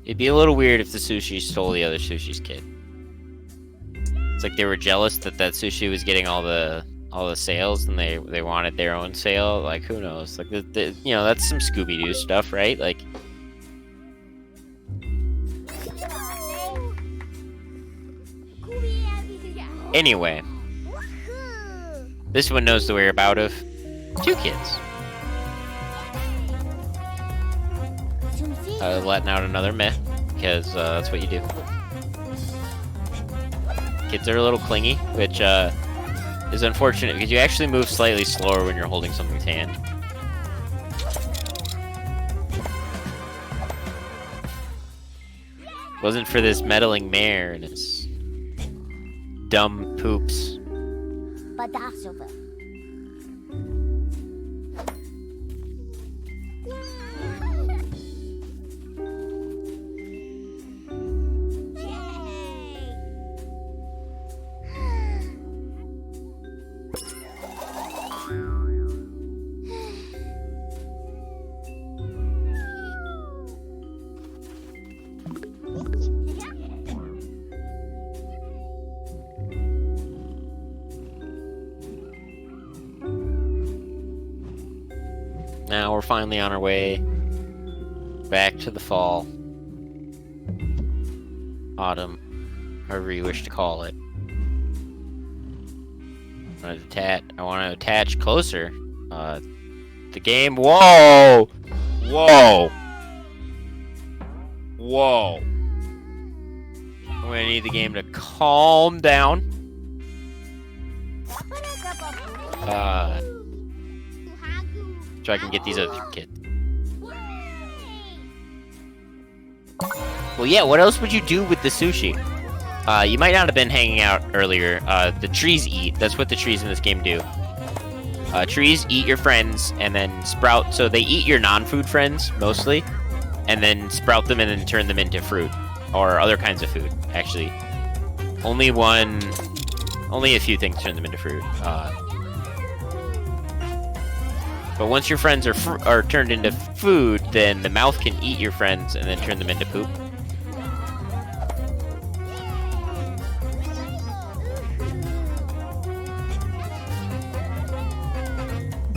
It'd be a little weird if the sushi stole the other sushi's kid. It's like they were jealous that that sushi was getting all the sales, and they wanted their own sale. Like, who knows? Like, you know, that's some Scooby-Doo stuff, right? Like. Anyway, this one knows the whereabouts of 2 kids. Letting out another meh, because that's what you do. Kids are a little clingy, which is unfortunate, because you actually move slightly slower when you're holding something's hand. Wasn't for this meddling mayor and his dumb poops. Now we're finally on our way back to the fall. Autumn, however you wish to call it. I want to attach closer. The game. Whoa! Whoa! Whoa! I'm gonna need the game to calm down. So I can get these other kids. Well, yeah, what else would you do with the sushi? You might not have been hanging out earlier. The trees eat. That's what the trees in this game do. Trees eat your friends and then sprout. So they eat your non-food friends, mostly, and then sprout them and then turn them into fruit. Or other kinds of food, actually. Only a few things turn them into fruit. But once your friends are turned into food, then the mouth can eat your friends and then turn them into poop.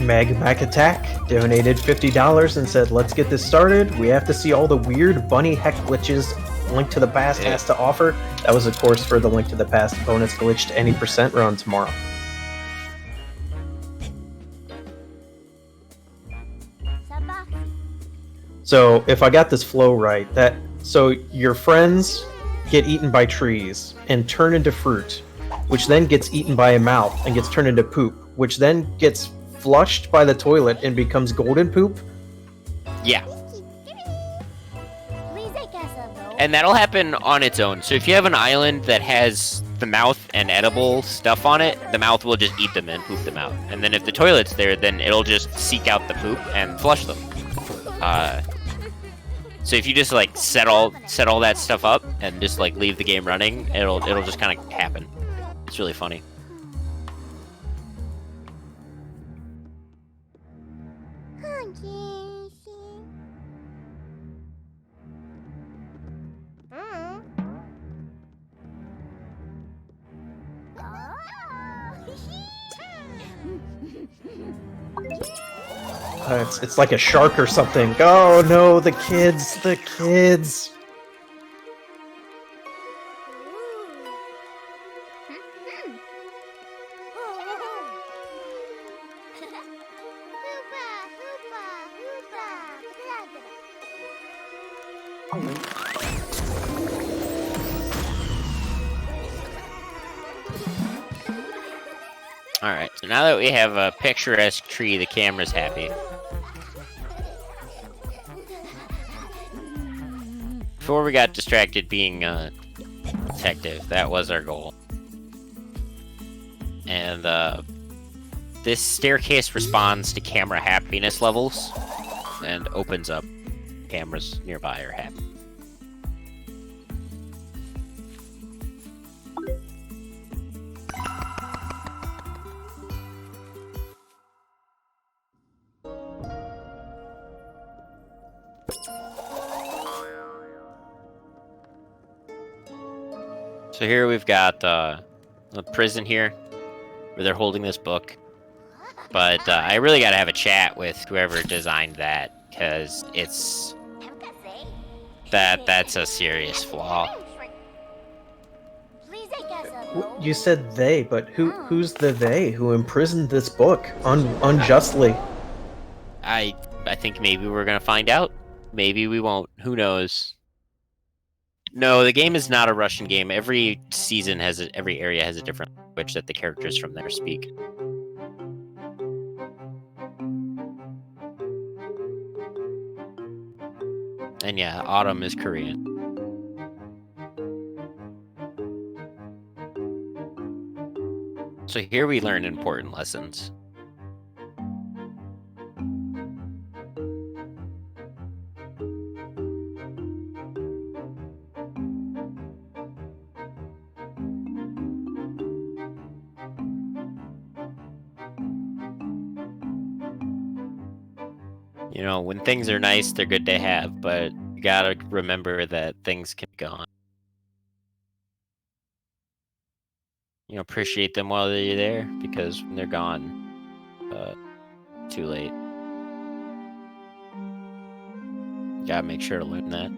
Mac Attack donated $50 and said, "Let's get this started. We have to see all the weird bunny heck glitches Link to the Past has to offer." That was, of course, for the Link to the Past bonus glitch to any % run tomorrow. So if I got this flow right, so your friends get eaten by trees and turn into fruit, which then gets eaten by a mouth and gets turned into poop, which then gets flushed by the toilet and becomes golden poop? Yeah. And that'll happen on its own. So if you have an island that has the mouth and edible stuff on it, the mouth will just eat them and poop them out. And then if the toilet's there, then it'll just seek out the poop and flush them. So if you just like set all that stuff up and just like leave the game running, it'll just kind of happen. It's really funny. It's like a shark or something. Oh no, the kids. Alright, so now that we have a picturesque tree, the camera's happy. Before we got distracted being a detective, that was our goal. And this staircase responds to camera happiness levels and opens up. Cameras nearby are happy. So here we've got a prison here, where they're holding this book. But I really gotta have a chat with whoever designed that, because that's a serious flaw. You said they, but who's the they who imprisoned this book unjustly? I think maybe we're gonna find out. Maybe we won't. Who knows? No, the game is not a Russian game. Every season every area has a different language that the characters from there speak. And yeah, Autumn is Korean. So here we learn important lessons. You know, when things are nice, they're good to have, but you gotta remember that things can be gone. You know, appreciate them while they're there, because when they're gone, too late. You gotta make sure to learn that.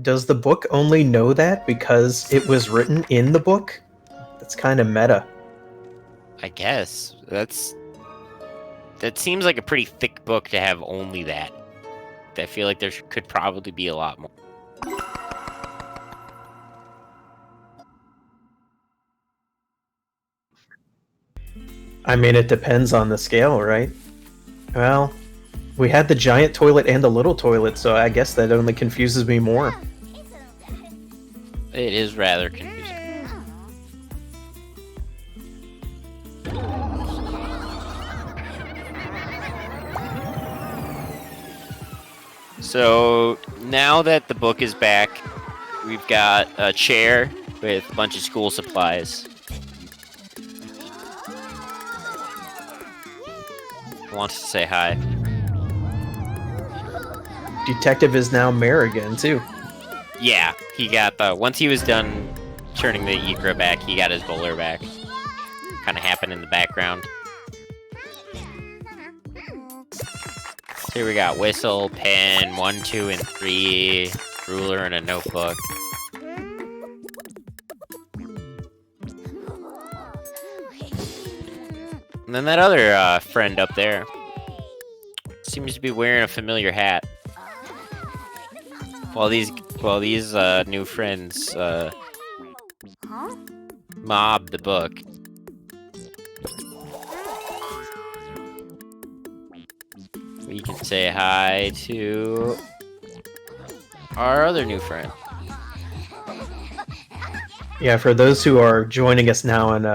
Does the book only know that because it was written in the book? That's kind of meta. I guess. That seems like a pretty thick book to have only that. I feel like there could probably be a lot more. I mean, it depends on the scale, right? Well, we had the giant toilet and the little toilet, so I guess that only confuses me more. It is rather confusing. So now that the book is back, we've got a chair with a bunch of school supplies. Wants to say hi. Detective is now mayor again, too. Yeah, he got once he was done turning the Ikra back, he got his bowler back. Kind of happened in the background. So here we got whistle, pen, 1, 2, and 3, ruler, and a notebook. And then that other friend up there seems to be wearing a familiar hat. While these new friends mob the book. We can say hi to our other new friend. Yeah, for those who are joining us now and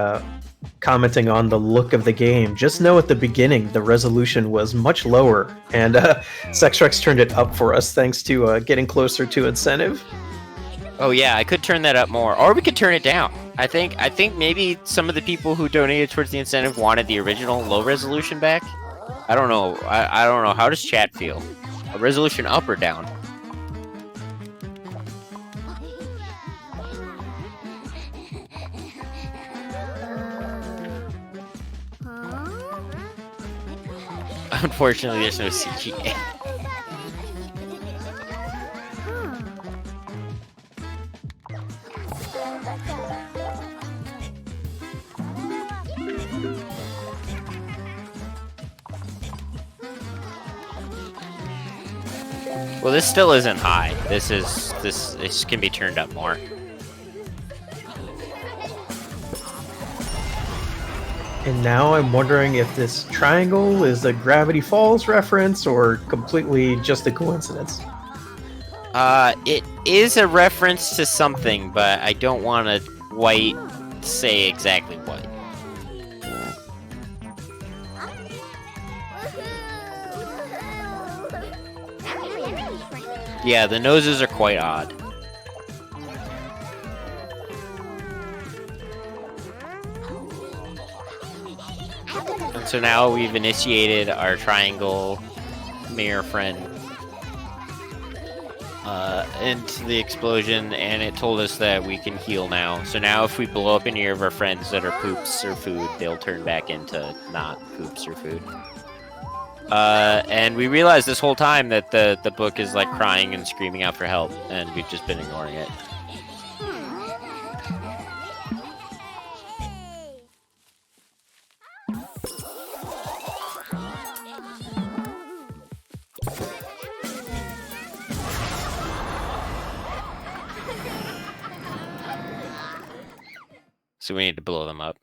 commenting on the look of the game, just know at the beginning the resolution was much lower, and SecksWrecks turned it up for us thanks to getting closer to incentive. Oh yeah, I could turn that up more, or we could turn it down. I think maybe some of the people who donated towards the incentive wanted the original low resolution back. I don't know. I don't know. How does chat feel? A resolution up or down? Unfortunately, there's no CGA. Well, this still isn't high. This can be turned up more. And now I'm wondering if this triangle is a Gravity Falls reference or completely just a coincidence. It is a reference to something, but I don't want to quite say exactly what. Yeah, the noses are quite odd. And so now we've initiated our triangle mirror friend into the explosion, and it told us that we can heal now. So now if we blow up any of our friends that are poops or food, they'll turn back into not poops or food. And we realized this whole time that the book is like crying and screaming out for help, and we've just been ignoring it. So we need to blow them up.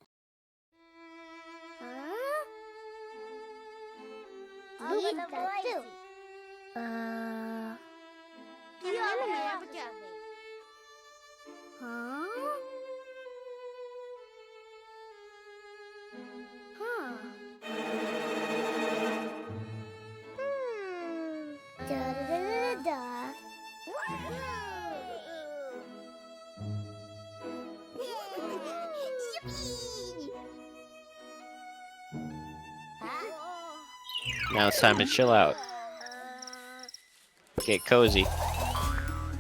Now it's time to chill out. Get cozy.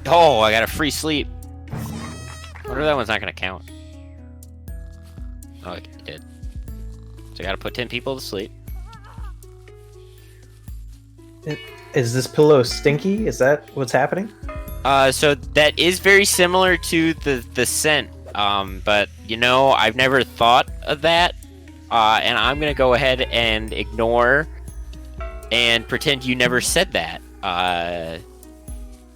Oh, I got a free sleep. Wonder if that one's not gonna count. Oh, it did. So I gotta put 10 people to sleep. Is this pillow stinky? Is that what's happening? So that is very similar to the scent. But you know, I've never thought of that. And I'm gonna go ahead and ignore and pretend you never said that.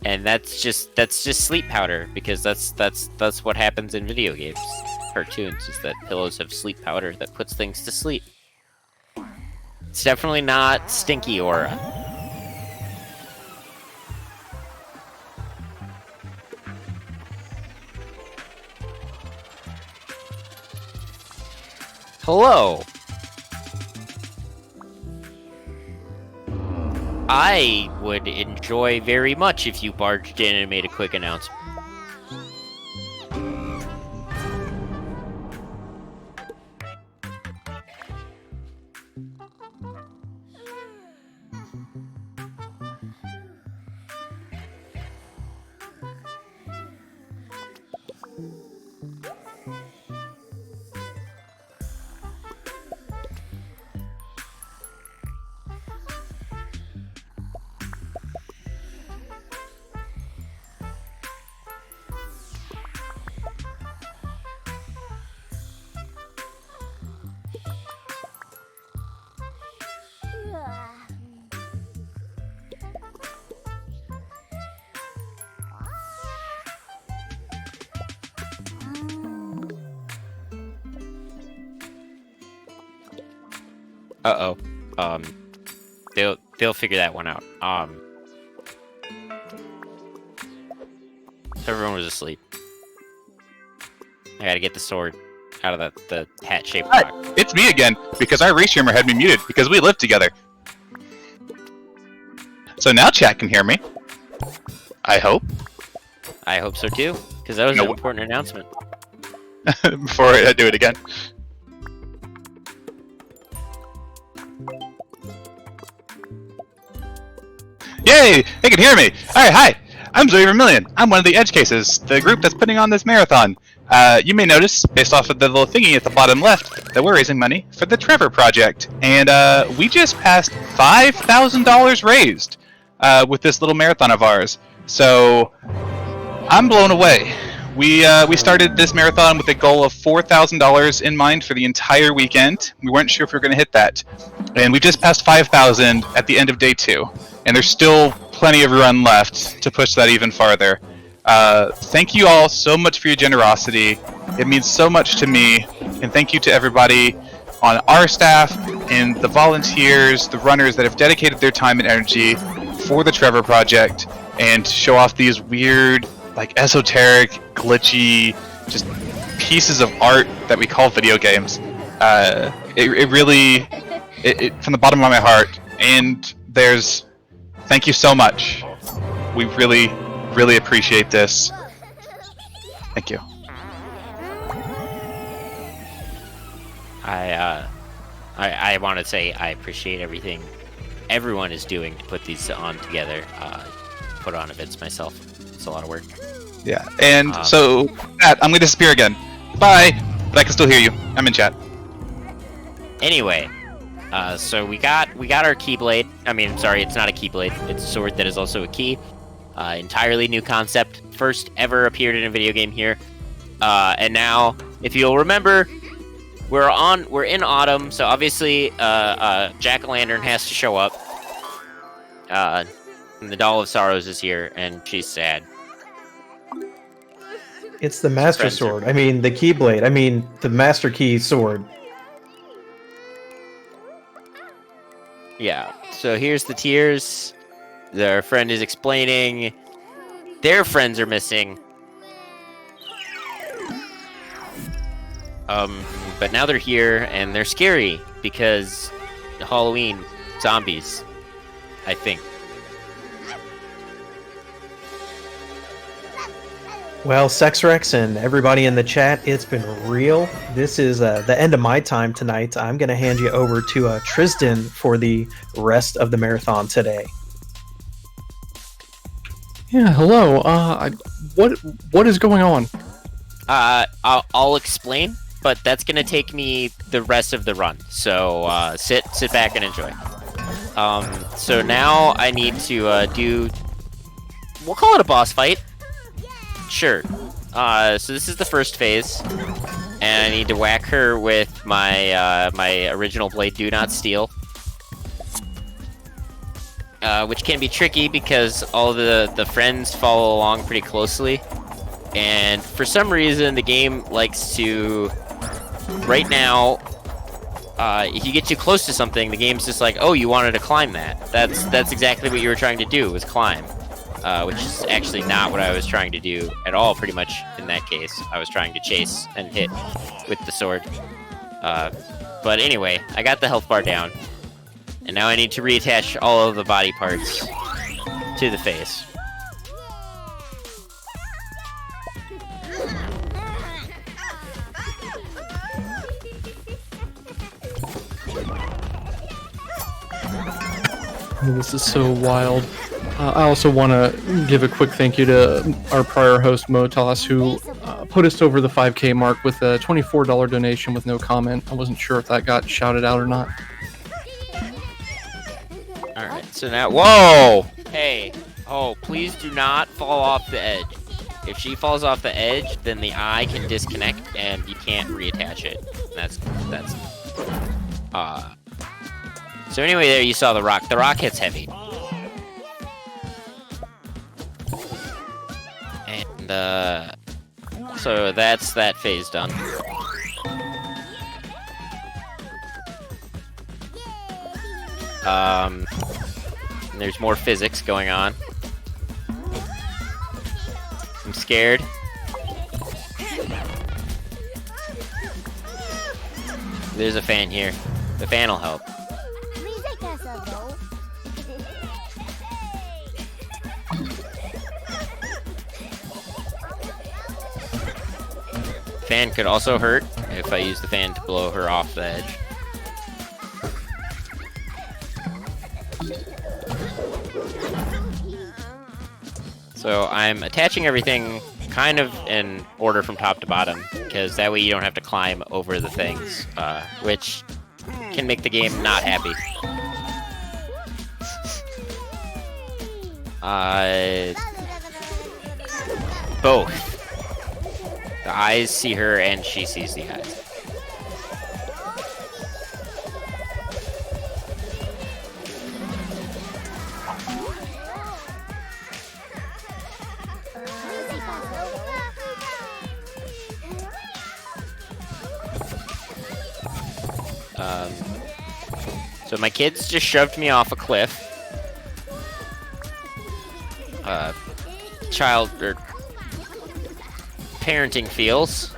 And that's just sleep powder, because that's what happens in video games, cartoons, is that pillows have sleep powder that puts things to sleep. It's definitely not stinky aura. Hello. I would enjoy very much if you barged in and made a quick announcement. Uh-oh. They'll figure that one out. Everyone was asleep. I gotta get the sword out of the hat-shaped rock. Hi, it's me again, because our race humor had me muted, because we live together. So now chat can hear me. I hope. I hope so too, because that was an important announcement. Before I do it again. Yay! They can hear me! Alright, hi! I'm Zoe Vermillion. I'm one of the Edge Cases, the group that's putting on this marathon. You may notice, based off of the little thingy at the bottom left, that we're raising money for the Trevor Project. And we just passed $5,000 raised with this little marathon of ours. So, I'm blown away. We started this marathon with a goal of $4,000 in mind for the entire weekend. We weren't sure if we were going to hit that. And we just passed $5,000 at the end of day 2. And there's still plenty of run left to push that even farther. Thank you all so much for your generosity. It means so much to me, and thank you to everybody on our staff and the volunteers, the runners that have dedicated their time and energy for the Trevor Project and to show off these weird, like esoteric, glitchy, just pieces of art that we call video games. It really, from the bottom of my heart, and thank you so much. We really, really appreciate this. Thank you. I want to say I appreciate everything everyone is doing to put these on together. Put on events myself. It's a lot of work. Yeah, and so Matt, I'm gonna disappear again. Bye. But I can still hear you. I'm in chat. Anyway, so we got our keyblade. I mean, sorry, it's not a keyblade. It's a sword that is also a key. Entirely new concept. First ever appeared in a video game here. And now, if you'll remember, we're in autumn, so obviously Jack-o'-lantern has to show up. And the Doll of Sorrows is here, and she's sad. It's the Master Sword. I mean, the Keyblade. I mean, the Master Key Sword. Yeah, so here's the tears. Their friend is explaining their friends are missing. But now they're here, and they're scary, because Halloween, zombies, I think. Well, SecksWrecks and everybody in the chat, it's been real. This is the end of my time tonight. I'm going to hand you over to Tristan for the rest of the marathon today. Yeah, hello. What is going on? I'll explain, but that's going to take me the rest of the run. So sit back and enjoy. So now I need to do... We'll call it a boss fight. Sure. So this is the first phase, and I need to whack her with my my original blade, Do Not Steal, which can be tricky because all the friends follow along pretty closely, and for some reason the game likes to. Right now, if you get too close to something, the game's just like, oh, you wanted to climb that. That's exactly what you were trying to do, was climb. Which is actually not what I was trying to do at all, pretty much, in that case. I was trying to chase and hit with the sword. But anyway, I got the health bar down. And now I need to reattach all of the body parts to the face. This is so wild. I also want to give a quick thank you to our prior host, Motas, who put us over the 5K mark with a $24 donation with no comment. I wasn't sure if that got shouted out or not. Alright, so now... Whoa! Hey! Oh, please do not fall off the edge. If she falls off the edge, then the eye can disconnect and you can't reattach it. That's... So anyway, there you saw the rock. The rock hits heavy. And, so that's that phase done. There's more physics going on. I'm scared. There's a fan here. The fan will help. Fan could also hurt if I use the fan to blow her off the edge. So I'm attaching everything kind of in order from top to bottom, because that way you don't have to climb over the things, which can make the game not happy. Both. The eyes see her and she sees the eyes. So my kids just shoved me off a cliff. Child or parenting feels.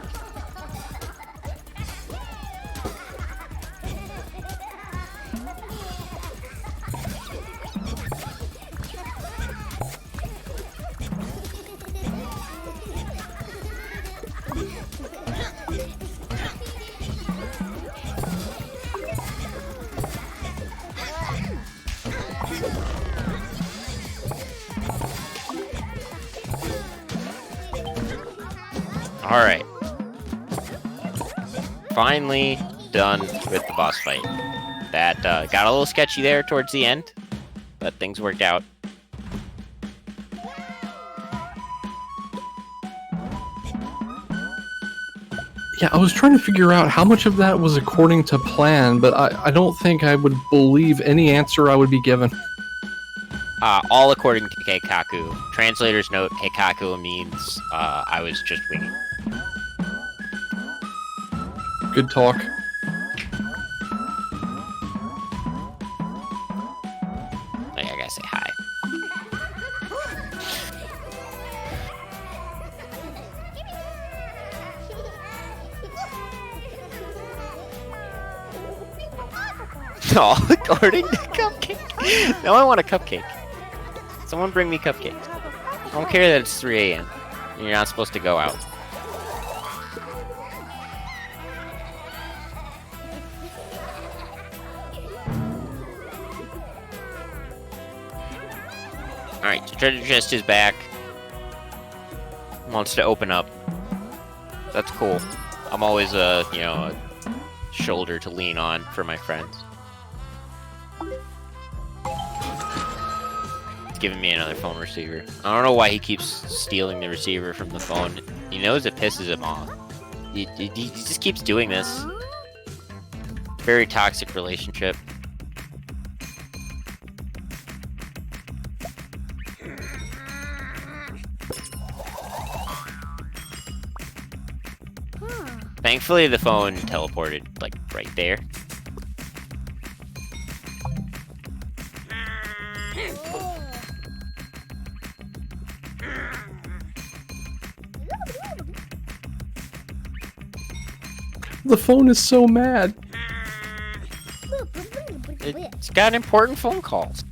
Alright. Finally done with the boss fight. That got a little sketchy there towards the end, but things worked out. Yeah, I was trying to figure out how much of that was according to plan, but I don't think I would believe any answer I would be given. All according to Keikaku. Translator's note, Keikaku means I was just winging. Good talk. I gotta say hi. Oh, according to Cupcake. Now I want a cupcake. Someone bring me cupcakes. I don't care that it's 3 a.m. and you're not supposed to go out. Alright, so treasure chest is back. Wants to open up. That's cool. I'm always a shoulder to lean on for my friends. He's giving me another phone receiver. I don't know why he keeps stealing the receiver from the phone. He knows it pisses him off. He just keeps doing this. Very toxic relationship. Thankfully, the phone teleported, like, right there. The phone is so mad. It's got important phone calls.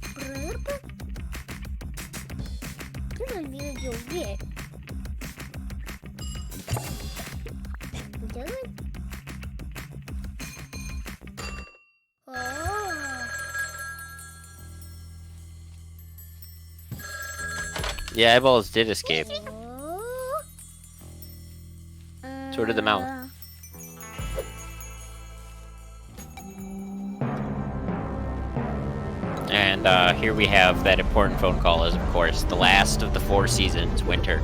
Yeah, eyeballs did escape. So did the mouth. And here we have that important phone call is, of course, the last of the 4 seasons, Winter.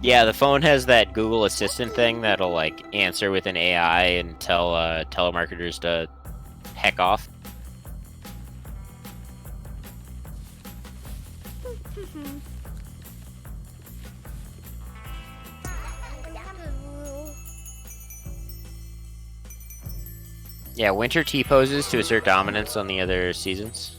Yeah, the phone has that Google Assistant thing that'll, like, answer with an AI and tell telemarketers to heck off. Yeah, Winter T-poses to assert dominance on the other seasons.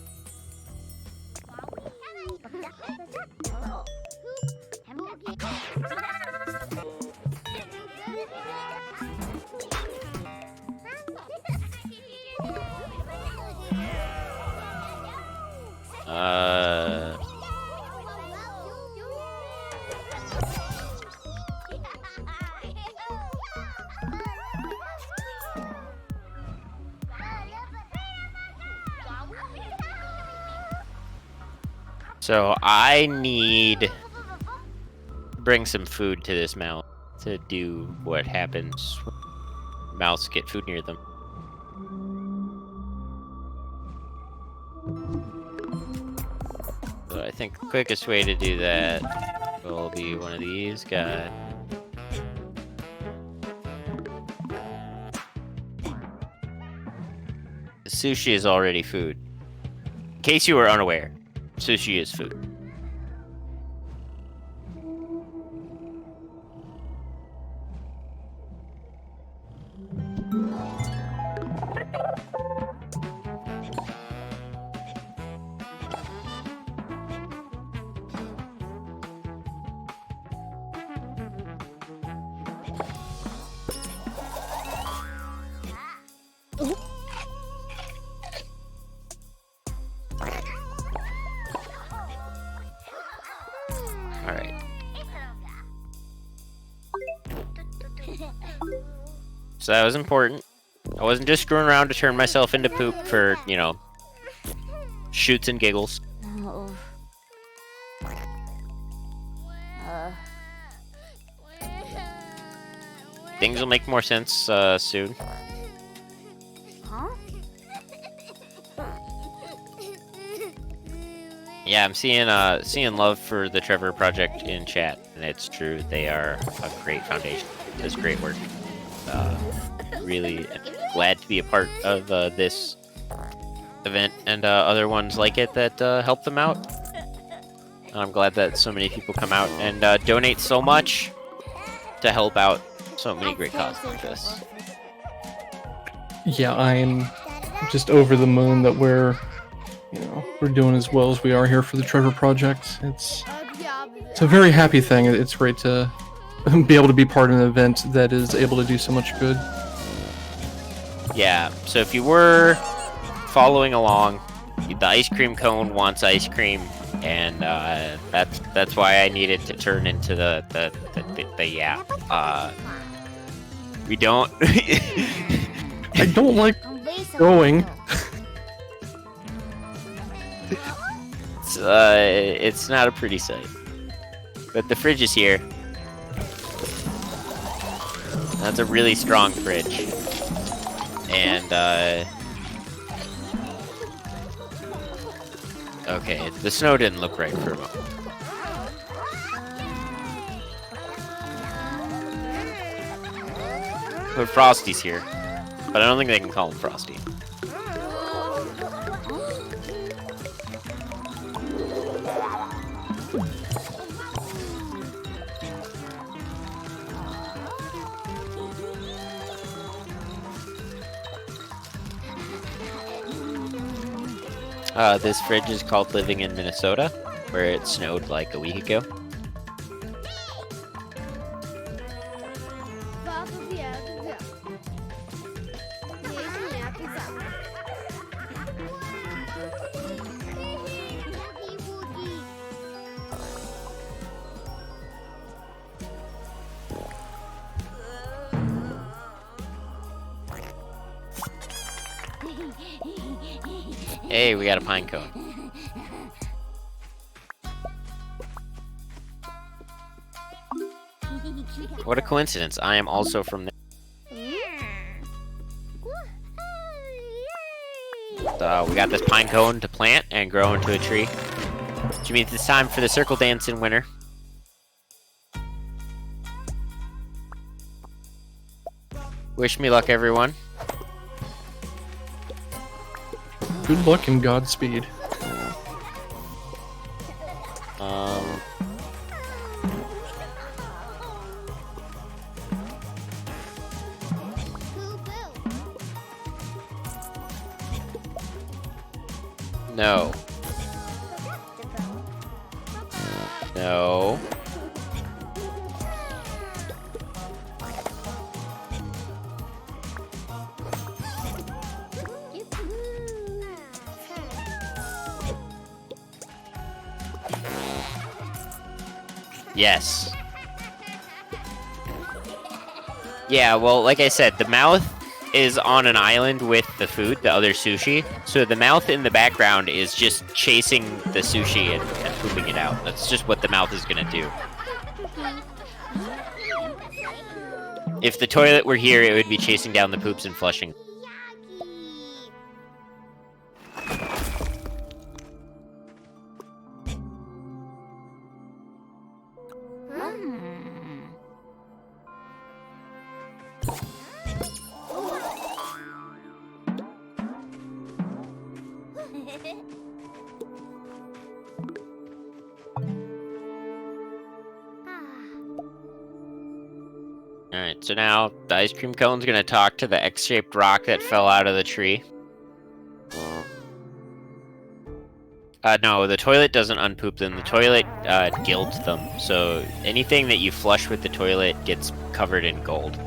So I need bring some food to this mouth to do what happens when mouths get food near them. So I think the quickest way to do that will be one of these guys. The sushi is already food. case you were unaware, sushi is food. Alright. So that was important. I wasn't just screwing around to turn myself into poop for, you know, shoots and giggles. Things will make more sense soon. Yeah, I'm seeing love for the Trevor Project in chat, and it's true. They are a great foundation. Does great work. Really glad to be a part of this event and other ones like it that help them out. I'm glad that so many people come out and donate so much to help out so many great causes like this. Yeah, I'm just over the moon that we're doing as well as we are here for the Trevor Project. It's a very happy thing. It's great to be able to be part of an event that is able to do so much good. Yeah, so if you were following along, the ice cream cone wants ice cream, and that's why I needed to turn into the yeah. We don't. I don't like going. It's not a pretty sight. But the fridge is here. That's a really strong fridge. And, okay, the snow didn't look right for a moment. But Frosty's here. But I don't think they can call him Frosty. This fridge is called Living in Minnesota, where it snowed like a week ago. Hey, we got a pine cone. What a coincidence. I am also from there. We got this pine cone to plant and grow into a tree. Which means it's time for the circle dance in winter. Wish me luck, everyone. Good luck and Godspeed. No. No. Yes. Yeah, well, like I said, the mouth is on an island with the food, the other sushi. So the mouth in the background is just chasing the sushi and pooping it out. That's just what the mouth is gonna do. If the toilet were here, it would be chasing down the poops and flushing. Alright, so now the ice cream cone's gonna talk to the X-shaped rock that fell out of the tree. No, the toilet doesn't unpoop them. The toilet gilds them. So anything that you flush with the toilet gets covered in gold.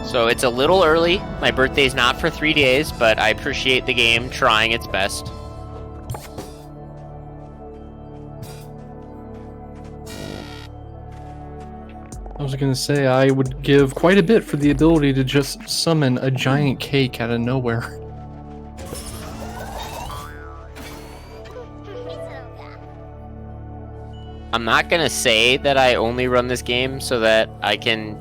So it's a little early. My birthday's not for 3 days, but I appreciate the game trying its best. I was gonna say, I would give quite a bit for the ability to just summon a giant cake out of nowhere. I'm not gonna say that I only run this game so that I can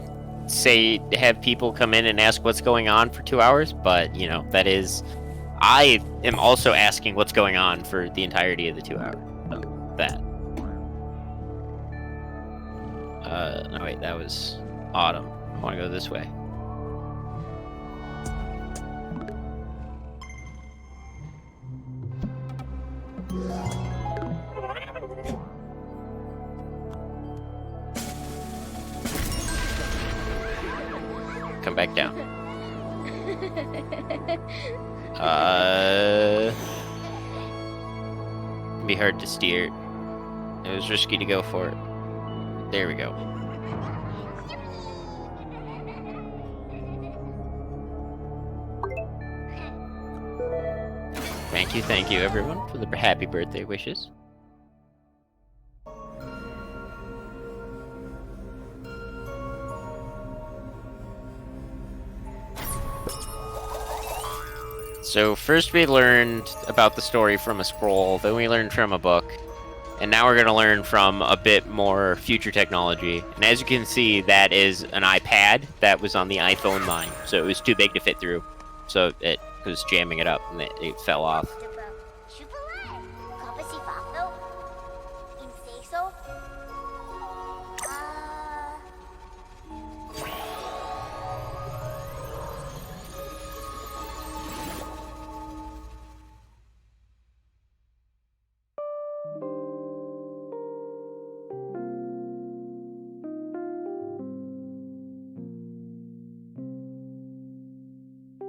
have people come in and ask what's going on for 2 hours, but you know, that is, I am also asking what's going on for the entirety of the 2 hours. So that. No wait, that was Autumn. I want to go this way. Come back down. It'd be hard to steer. It was risky to go for it. There we go. Thank you everyone for the happy birthday wishes. So first we learned about the story from a scroll, then we learned from a book, and now we're going to learn from a bit more future technology. And as you can see, that is an iPad that was on the iPhone line, so it was too big to fit through. So it was jamming it up, and it fell off.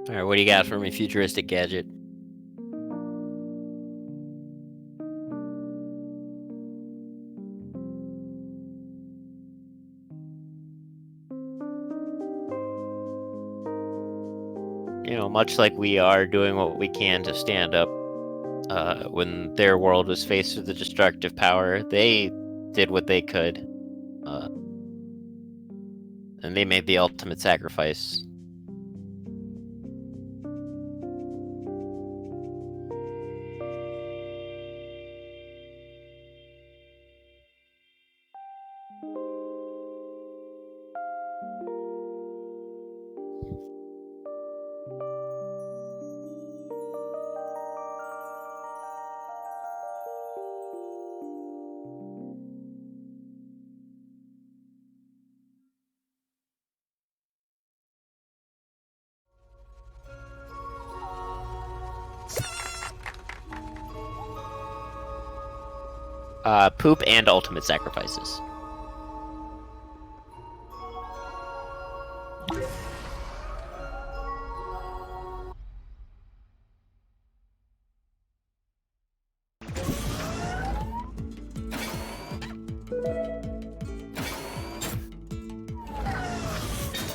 Alright, what do you got for me, futuristic gadget? You know, much like we are doing what we can to stand up when their world was faced with the destructive power, they did what they could. And they made the ultimate sacrifice. Poop and ultimate sacrifices.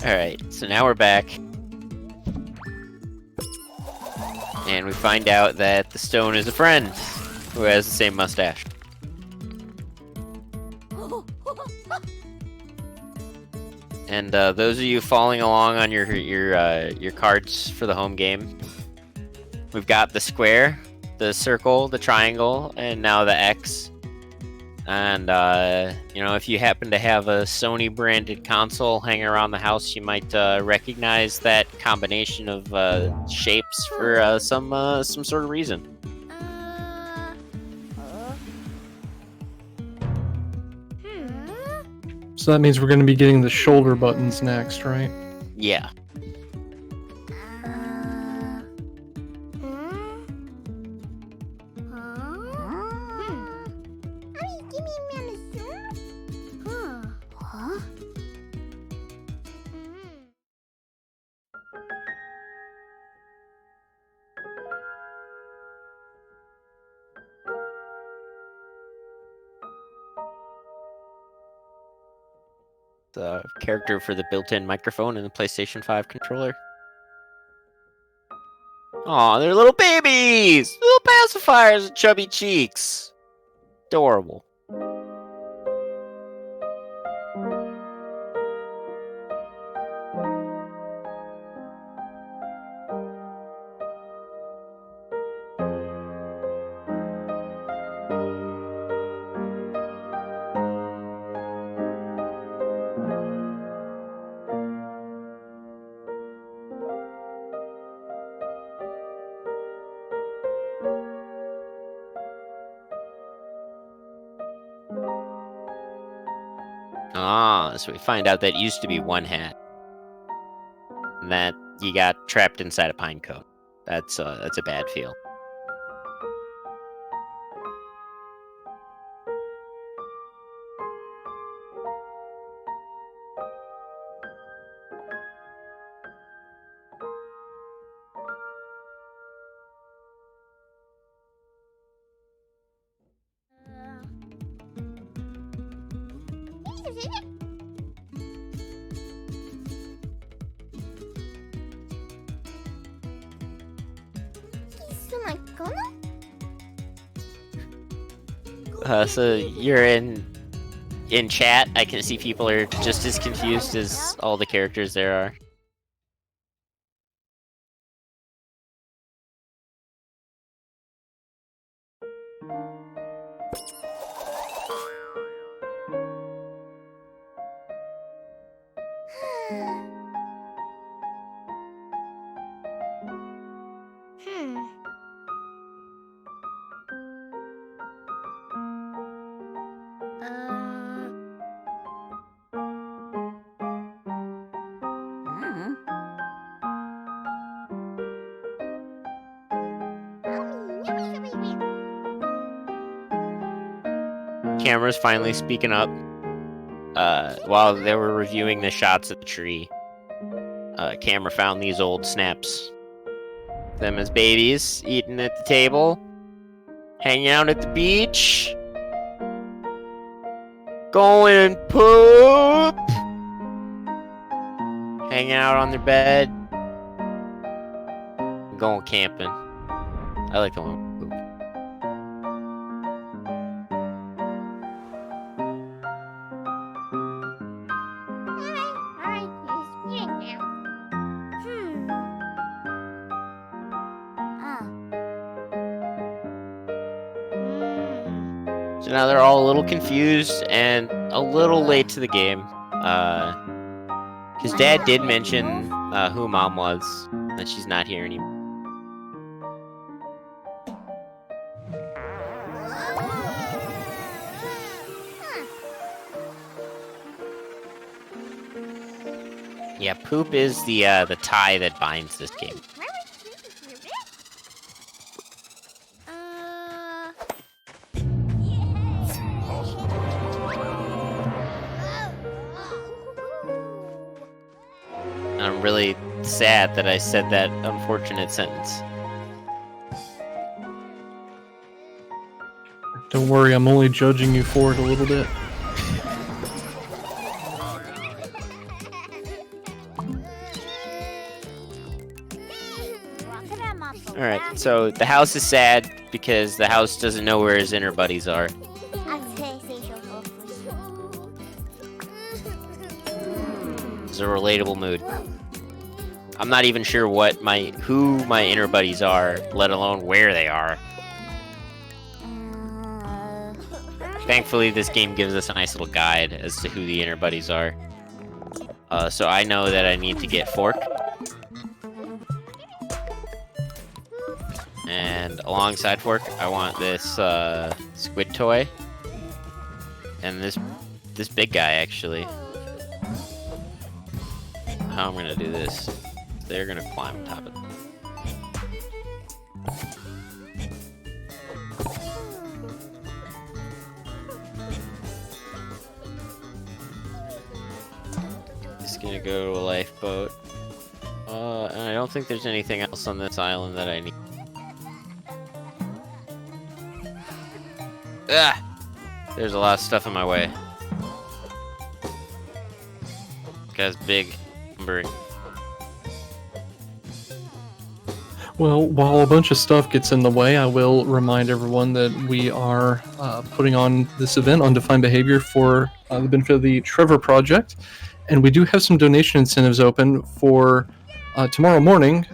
Alright, so now we're back. And we find out that the stone is a friend who has the same mustache. And those of you following along on your cards for the home game, we've got the square, the circle, the triangle, and now the X. And you know, if you happen to have a Sony branded console hanging around the house, you might recognize that combination of shapes for some sort of reason. So that means we're going to be getting the shoulder buttons next, right? Yeah. The character for the built-in microphone in the PlayStation 5 controller. Aw, they're little babies! Little pacifiers with chubby cheeks. Adorable. Ah, so we find out that used to be one hat. And that you got trapped inside a pine cone. That's a bad feel. So you're in chat. I can see people are just as confused as all the characters there are. Camera's finally speaking up. While they were reviewing the shots of the tree, Camera found these old snaps. Them as babies, eating at the table, hanging out at the beach, going and poop, hanging out on their bed, going camping. I like the one with poop. So now they're all a little confused and a little late to the game. Because Dad did mention who Mom was, that she's not here anymore. Yeah, poop is the tie that binds this game. I'm really sad that I said that unfortunate sentence. Don't worry, I'm only judging you for it a little bit. Alright, so the house is sad because the house doesn't know where his inner buddies are. It's a relatable mood. I'm not even sure who my inner buddies are, let alone where they are. Thankfully, this game gives us a nice little guide as to who the inner buddies are. So I know that I need to get Fork. And alongside Fork, I want this squid toy. And this this big guy actually. How I'm gonna do this? They're gonna climb on top of it. Just gonna go to a lifeboat. And I don't think there's anything else on this island that I need. Ah! There's a lot of stuff in my way. Guy's big, lumbering. Well, while a bunch of stuff gets in the way, I will remind everyone that we are putting on this event, Undefined Behaviour, for the benefit of the Trevor Project. And we do have some donation incentives open for tomorrow morning,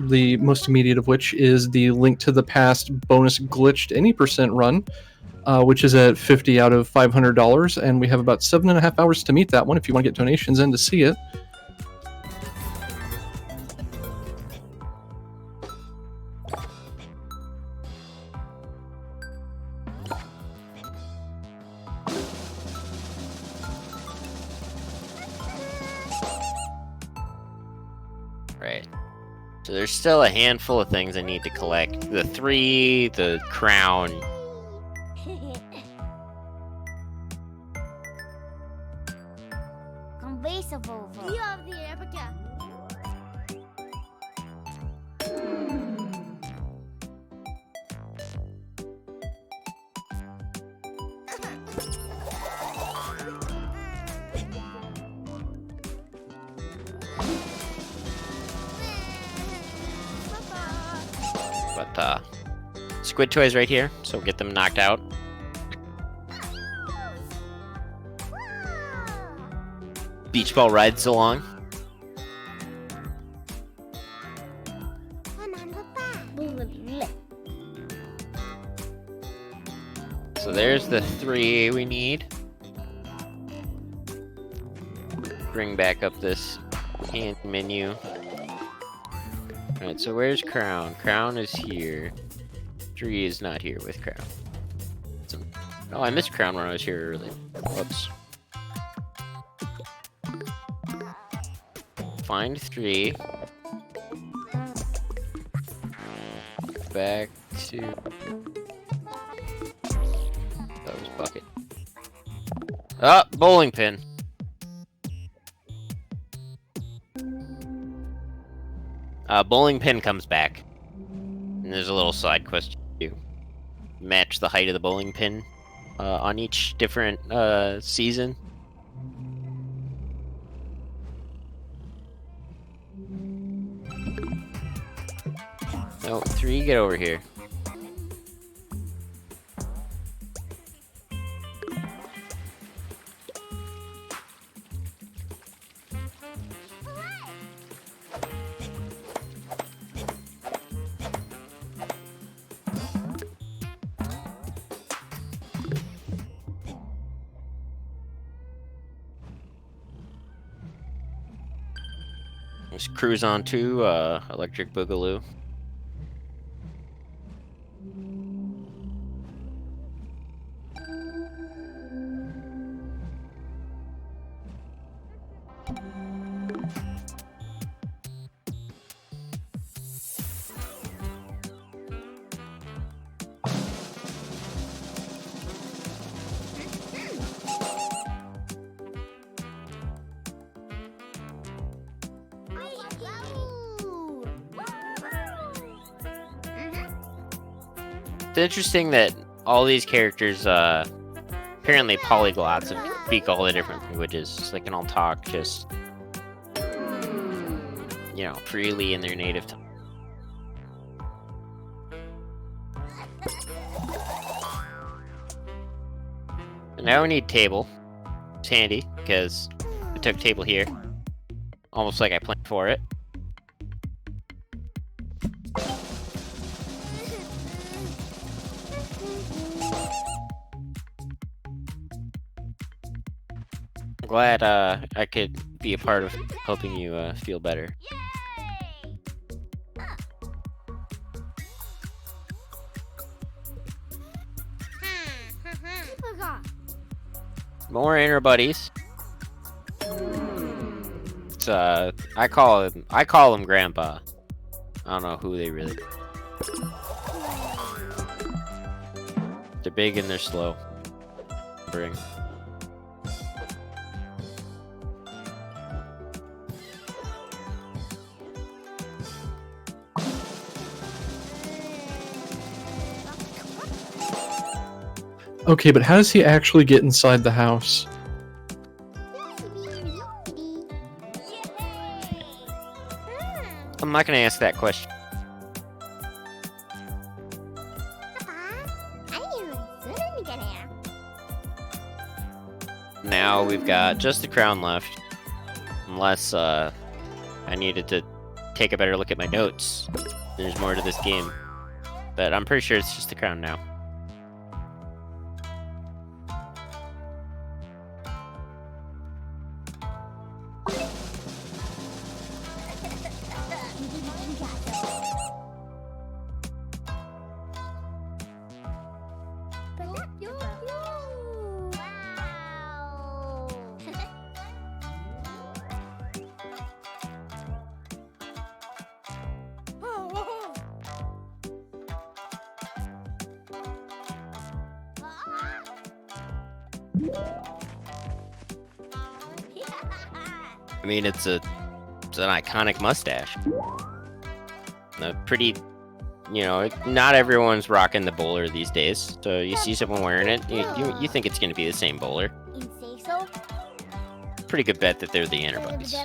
the most immediate of which is the Link to the Past bonus glitched any percent run, which is at 50 out of $500. And we have about 7.5 hours to meet that one if you want to get donations in to see it. Right. So there's still a handful of things I need to collect. The 3, the crown. But squid toys right here, so get them knocked out. Beach ball rides along. So there's the 3 we need. Bring back up this hand menu. Alright, so where's Crown? Crown is here. 3 is not here with Crown. Oh, I missed Crown when I was here earlier. Whoops. Find 3. Back to... That was bucket. Ah, bowling pin. Bowling pin comes back. And there's a little side quest to match the height of the bowling pin on each different season. No, 3, get over here. Let's cruise on to Electric Boogaloo. It's interesting that all these characters, apparently polyglots and speak all the different languages, so they can all talk just, you know, freely in their native tongue. And now we need table. It's handy, because I took table here. Almost like I planned for it. Glad I could be a part of helping you feel better. More inner buddies. It's, I call him Grandpa. I don't know who they really. They're big and they're slow. Bring. Okay, but how does he actually get inside the house? I'm not gonna ask that question. Now we've got just the crown left. Unless, I needed to take a better look at my notes. There's more to this game. But I'm pretty sure it's just the crown now. I mean, it's an iconic mustache. A pretty, you know, not everyone's rocking the bowler these days. So you see someone wearing it, you think it's going to be the same bowler. Pretty good bet that they're the inner buddies.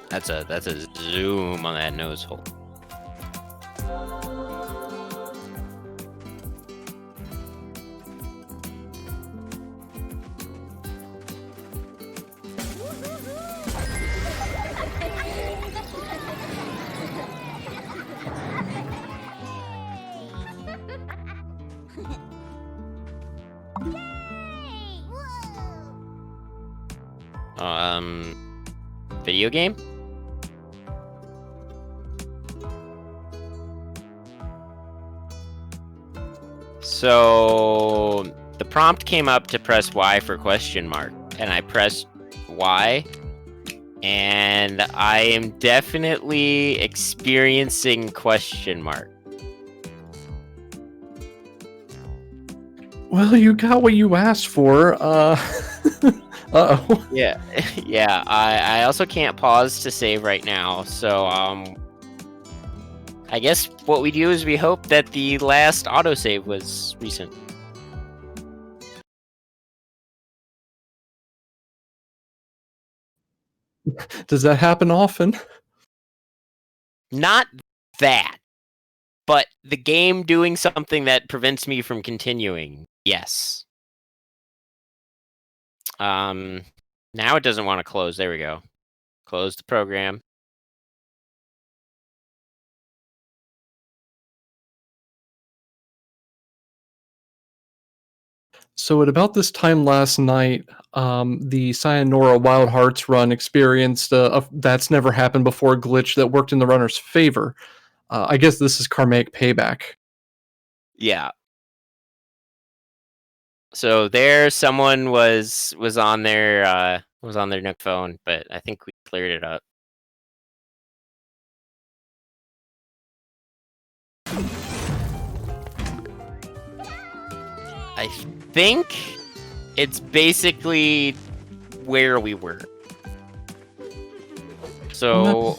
That's a zoom on that nose hole. Video game? So the prompt came up to press Y for question mark, and I pressed Y, and I am definitely experiencing question mark. Well, you got what you asked for. Uh-oh. Yeah, yeah. I also can't pause to save right now, so I guess what we do is we hope that the last autosave was recent. Does that happen often? Not that, but the game doing something that prevents me from continuing. Yes. Now it doesn't want to close. There we go. Close the program. So at about this time last night, the Sayonara Wild Hearts run experienced that's never happened before glitch that worked in the runner's favor. I guess this is karmic payback. Yeah. So there, someone was on their Nook phone, but I think we cleared it up. I think it's basically where we were. So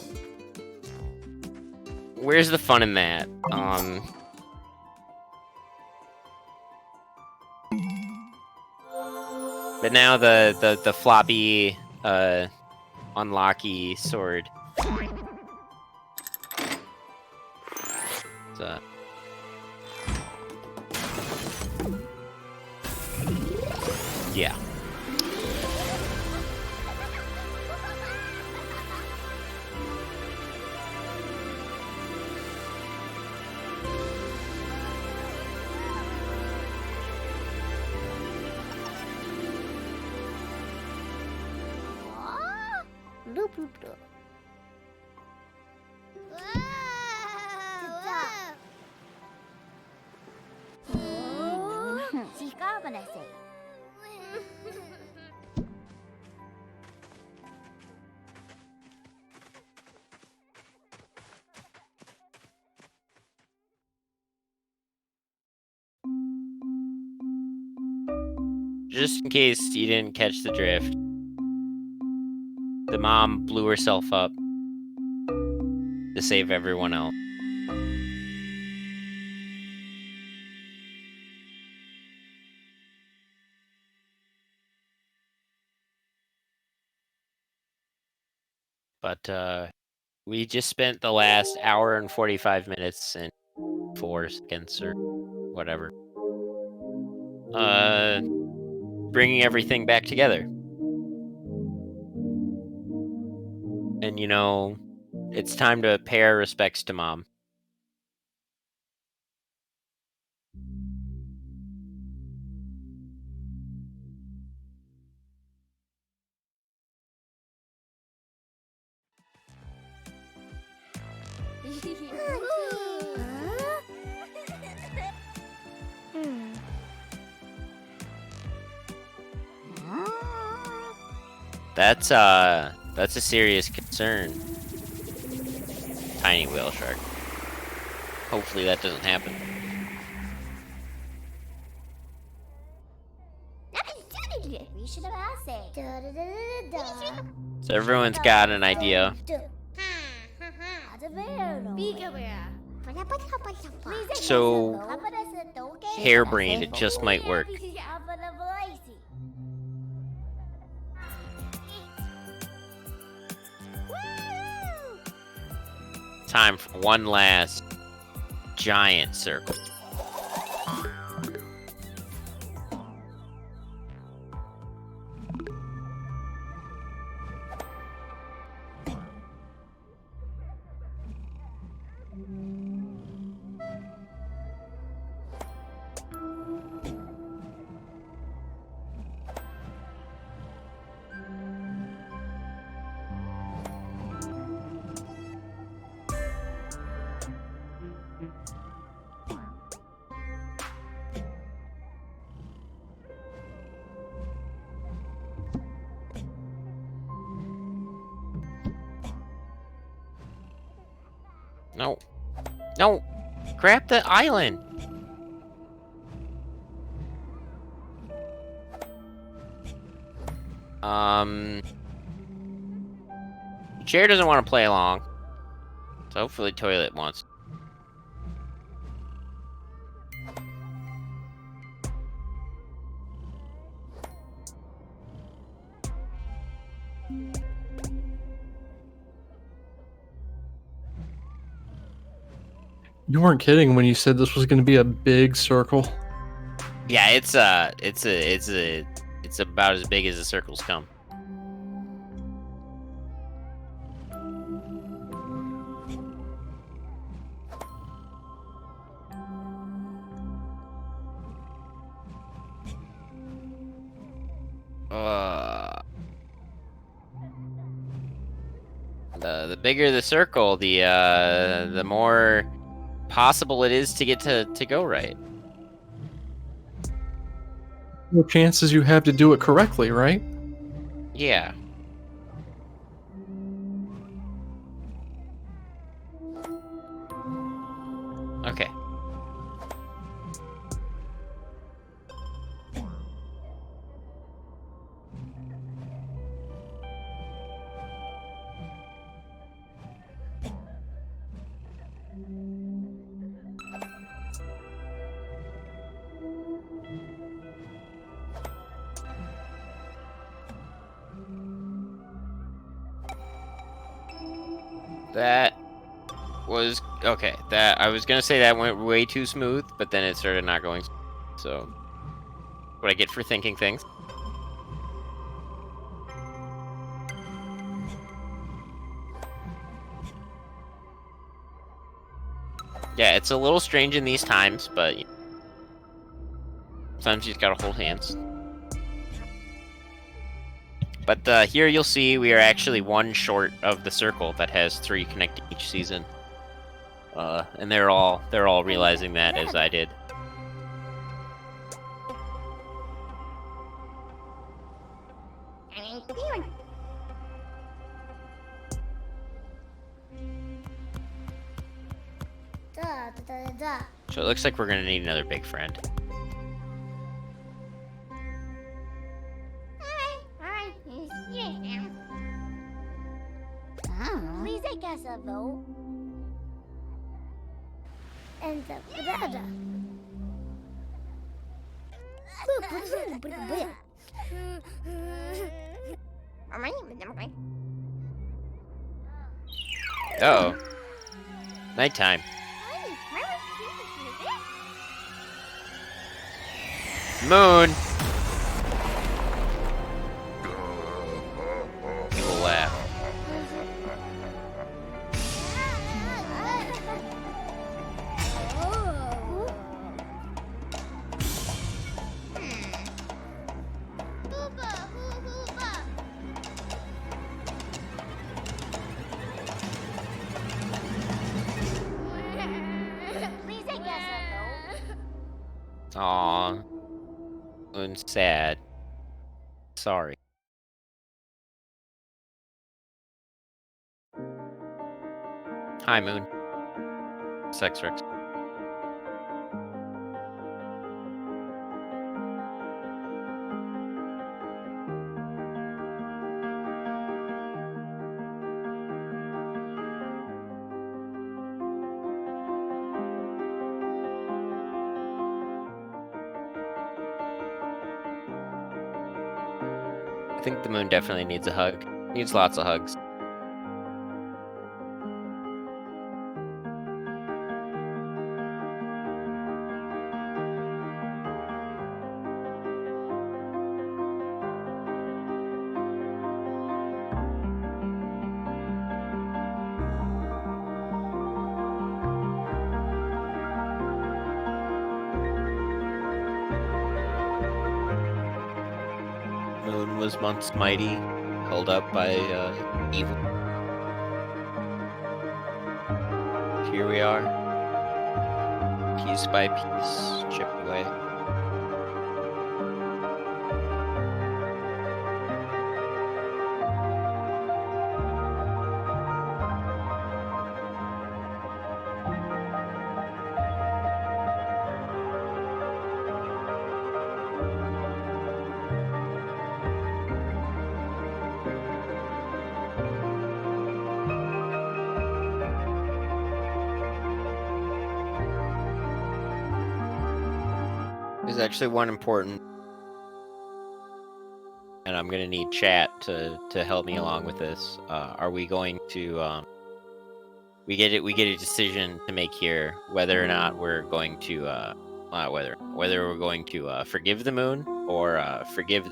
where's the fun in that? But now the floppy unlocky sword. Yeah. just in case you didn't catch the drift, the mom blew herself up to save everyone else. But we just spent the last hour and 45 minutes and 4 seconds or whatever bringing everything back together. And you know, it's time to pay our respects to Mom. That's a serious concern. Tiny whale shark. Hopefully that doesn't happen. So everyone's got an idea. So harebrained, it just might work. Time for one last giant circle. No. No! Grab the island! Chair doesn't want to play along. So hopefully Toilet wants. You weren't kidding when you said this was going to be a big circle. Yeah, it's about as big as the circles come. The bigger the circle, the more possible it is to get to go right. The chances you have to do it correctly, right? Yeah. Okay. That was okay. That I was gonna say that went way too smooth, but then it started not going. So, what I get for thinking things. Yeah, it's a little strange in these times, but sometimes you just gotta hold hands. But here you'll see we are actually one short of the circle that has 3 connecting each season. And they're all realizing that as I did. So it looks like we're gonna need another big friend. And the brother. Uh-oh. Nighttime. Moon! Evil laugh. Aww. Moon's sad. Sorry. Hi, Moon. SecksWrecks. I think the moon definitely needs a hug. Needs lots of hugs. Moon was once mighty, held up by evil. Here we are, piece by piece, chipped away. There's actually one important, and I'm gonna need chat to help me along with this. Are we going to we get a decision to make here whether or not we're going to whether we're going to forgive the moon or forgive.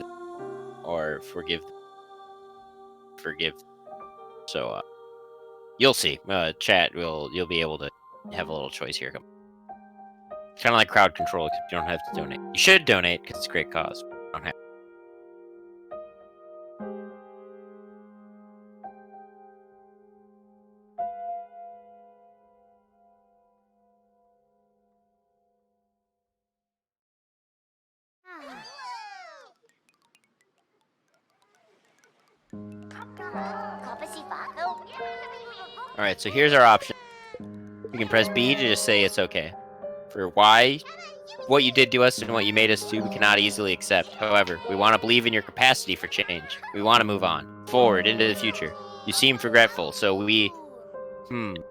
So you'll see. Chat you'll be able to have a little choice here. Kind of like crowd control, except you don't have to donate. You should donate because it's a great cause. You don't have. All right, so here's our option. You can press B to just say it's okay. For why, what you did to us and what you made us do, we cannot easily accept. However, we want to believe in your capacity for change. We want to move on, forward, into the future. You seem regretful, so we...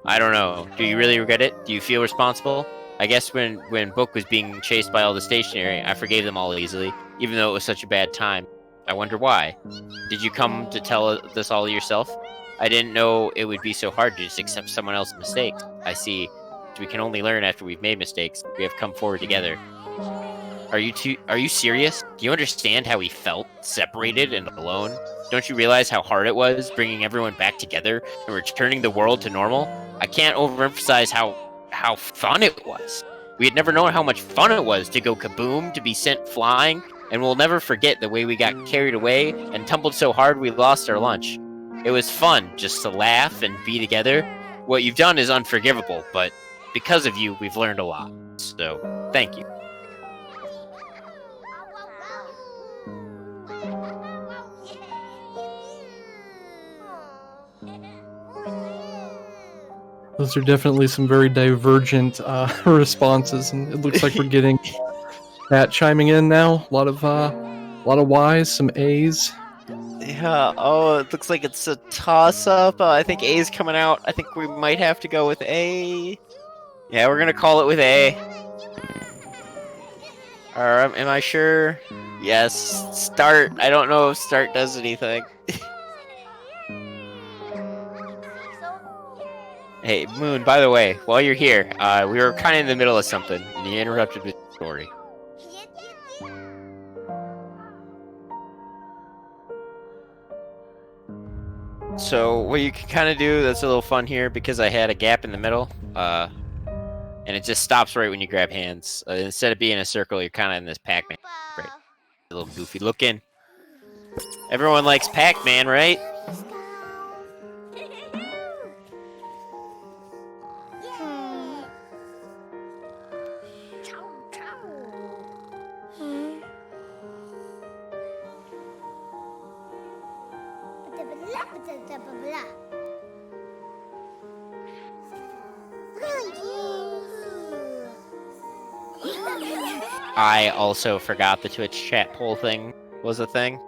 I don't know. Do you really regret it? Do you feel responsible? I guess when Book was being chased by all the stationery, I forgave them all easily, even though it was such a bad time. I wonder why. Did you come to tell this all yourself? I didn't know it would be so hard to just accept someone else's mistakes. I see. We can only learn after we've made mistakes. We have come forward together. Are you serious? Do you understand how we felt, separated and alone? Don't you realize how hard it was bringing everyone back together and returning the world to normal? I can't overemphasize how fun it was. We had never known how much fun it was to go kaboom, to be sent flying, and we'll never forget the way we got carried away and tumbled so hard we lost our lunch. It was fun just to laugh and be together. What you've done is unforgivable, but because of you, we've learned a lot. So, thank you. Those are definitely some very divergent responses, and it looks like we're getting that chiming in now. A lot of Y's, some A's. Yeah, oh, it looks like it's a toss-up. I think A's coming out. I think we might have to go with A. Yeah, we're gonna call it with A. Alright, am I sure? Yes, start. I don't know if start does anything. Hey, Moon, by the way, while you're here, we were kind of in the middle of something, and you interrupted with the story. So, what you can kind of do that's a little fun here, because I had a gap in the middle, and it just stops right when you grab hands. Instead of being a circle, you're kind of in this Pac-Man. Right. A little goofy looking. Everyone likes Pac-Man, right? I also forgot the Twitch chat poll thing was a thing.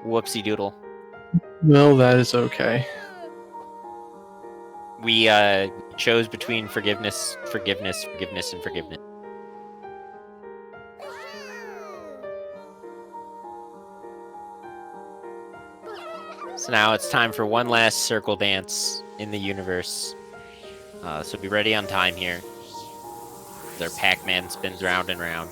Whoopsie doodle. Well, that is okay. We chose between forgiveness, and forgiveness. So now it's time for one last circle dance in the universe. So be ready on time here. Their Pac-Man spins round and round.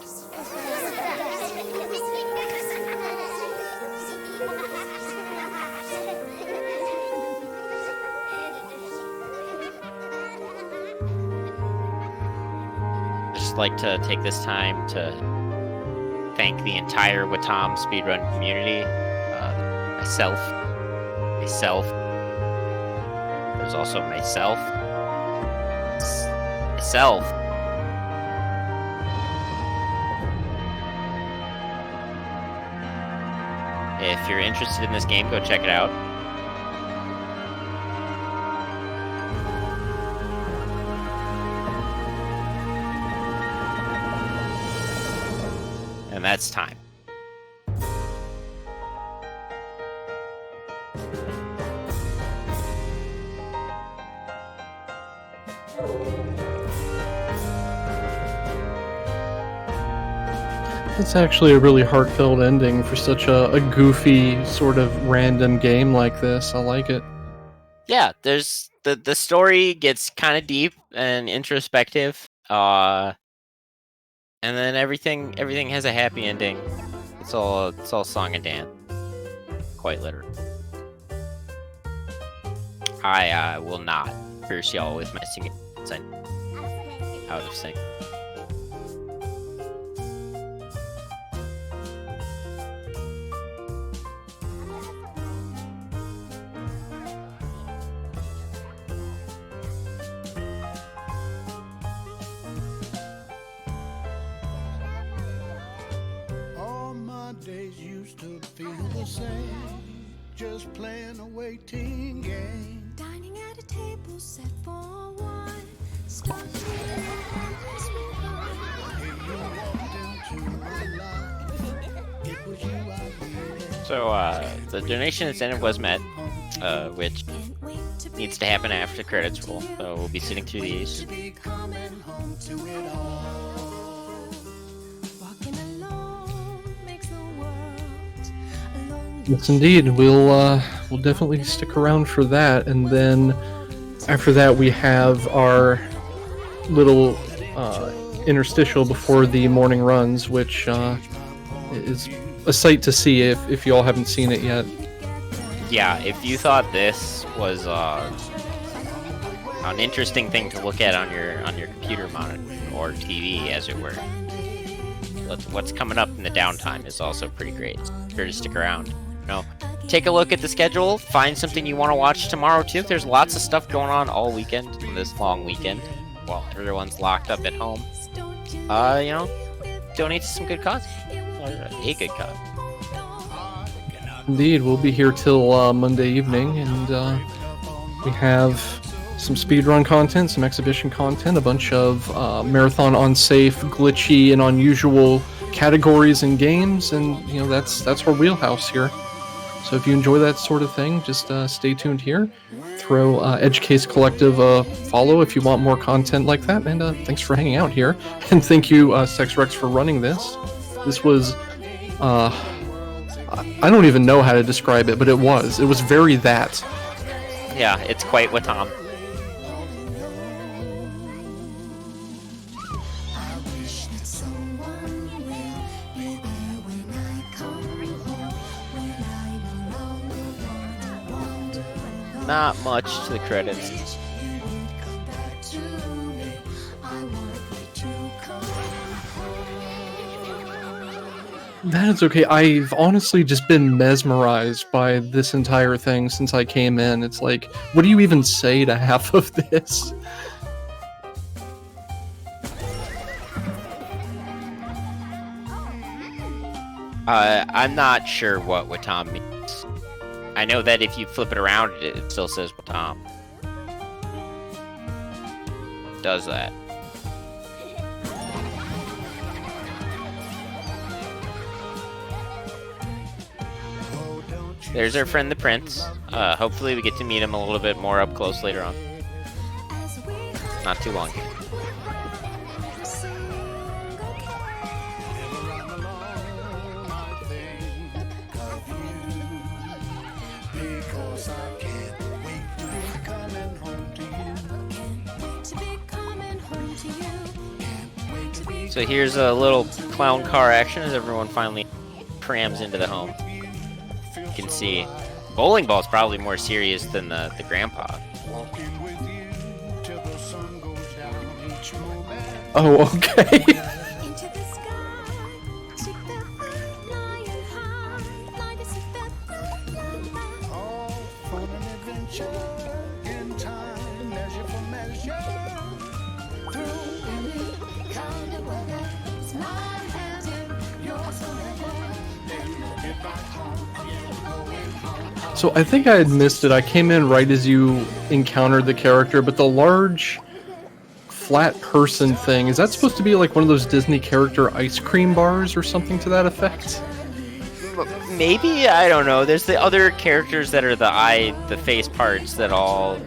I'd just like to take this time to thank the entire Wattam speedrun community. Myself. There's also myself. If you're interested in this game, go check it out. And that's time. It's actually a really heartfelt ending for such a goofy, sort of random game like this. I like it. Yeah, there's the story gets kind of deep and introspective. And then everything has a happy ending. It's all song and dance. Quite literally. I will not curse y'all with my singing. Out of sync. Days used to feel the same, just playing a waiting game. Dining at a table set for one. Stuck So, the donation incentive was met, which needs to happen after the credits roll. So we'll be sitting through these. Yes, indeed. We'll definitely stick around for that, and then after that we have our little interstitial before the morning runs, which is a sight to see if you all haven't seen it yet. Yeah, if you thought this was an interesting thing to look at on your computer monitor or TV, as it were, what's coming up in the downtime is also pretty great. Sure to stick around. Take a look at the schedule, find something you want to watch tomorrow too. There's lots of stuff going on all weekend, on this long weekend, while everyone's locked up at home. Donate to some good cause, or a good cause. Indeed, we'll be here till Monday evening, and we have some speedrun content, some exhibition content, a bunch of marathon unsafe, glitchy, and unusual categories and games, and that's our wheelhouse here. So if you enjoy that sort of thing, just stay tuned here. Throw Edge Case Collective a follow if you want more content like that. And thanks for hanging out here. And thank you, SecksWrecks, for running this. This was, I don't even know how to describe it, but it was very that. Yeah, it's quite Wattam. Not much to the credits. That is okay. I've honestly just been mesmerized by this entire thing since I came in. It's like, what do you even say to half of this? I'm not sure what Wattam means. I know that if you flip it around, it still says Wattam. Does that? There's our friend the Prince. Hopefully we get to meet him a little bit more up close later on. Not too long. So here's a little clown car action as everyone finally crams into the home. You can see bowling ball's probably more serious than the grandpa. Oh, okay. So I think I had missed it. I came in right as you encountered the character, but the large flat person thing, is that supposed to be like one of those Disney character ice cream bars or something to that effect? Maybe? I don't know. There's the other characters that are the face parts that all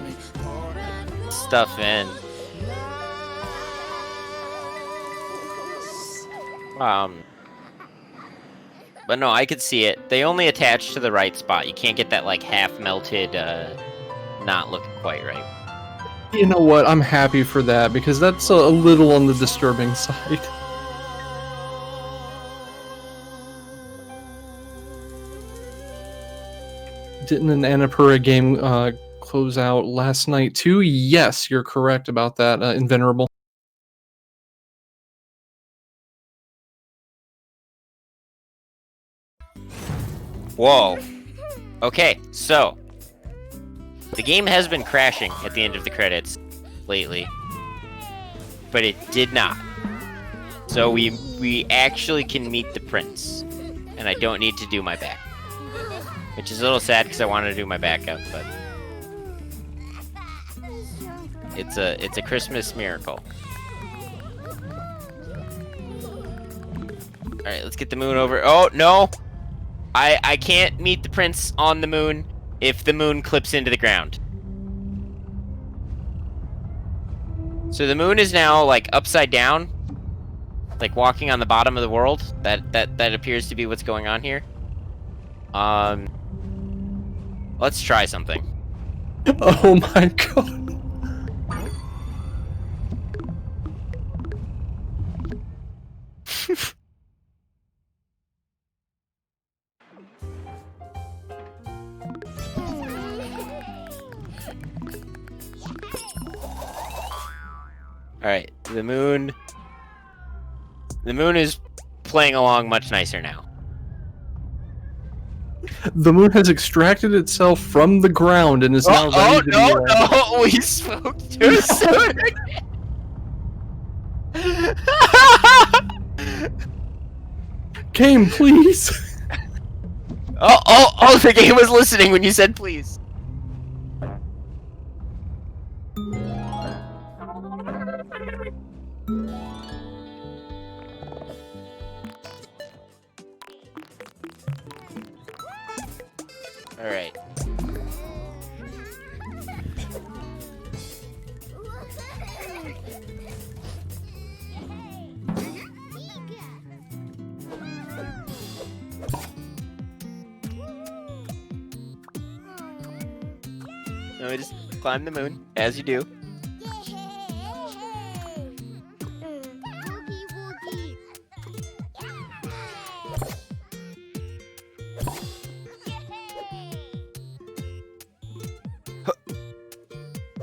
stuff in. But no, I could see it. They only attach to the right spot. You can't get that like half melted, not looking quite right. You know what? I'm happy for that because that's a little on the disturbing side. Didn't an Annapurna game close out last night too? Yes, you're correct about that, Invenerable. Whoa. Okay, so the game has been crashing at the end of the credits lately, but it did not. So we actually can meet the prince, and I don't need to do my back, which is a little sad because I wanted to do my backup, but it's a Christmas miracle. All right, let's get the moon over. Oh no, I can't meet the prince on the moon if the moon clips into the ground. So the moon is now like upside down, like walking on the bottom of the world. That appears to be what's going on here. Let's try something. Oh my god. Alright, the moon is playing along much nicer now. The moon has extracted itself from the ground and is now ready to be landed. No, we spoke too soon. Game, please. Oh, the game was listening when you said please. Alright. Now we just climb the moon, as you do.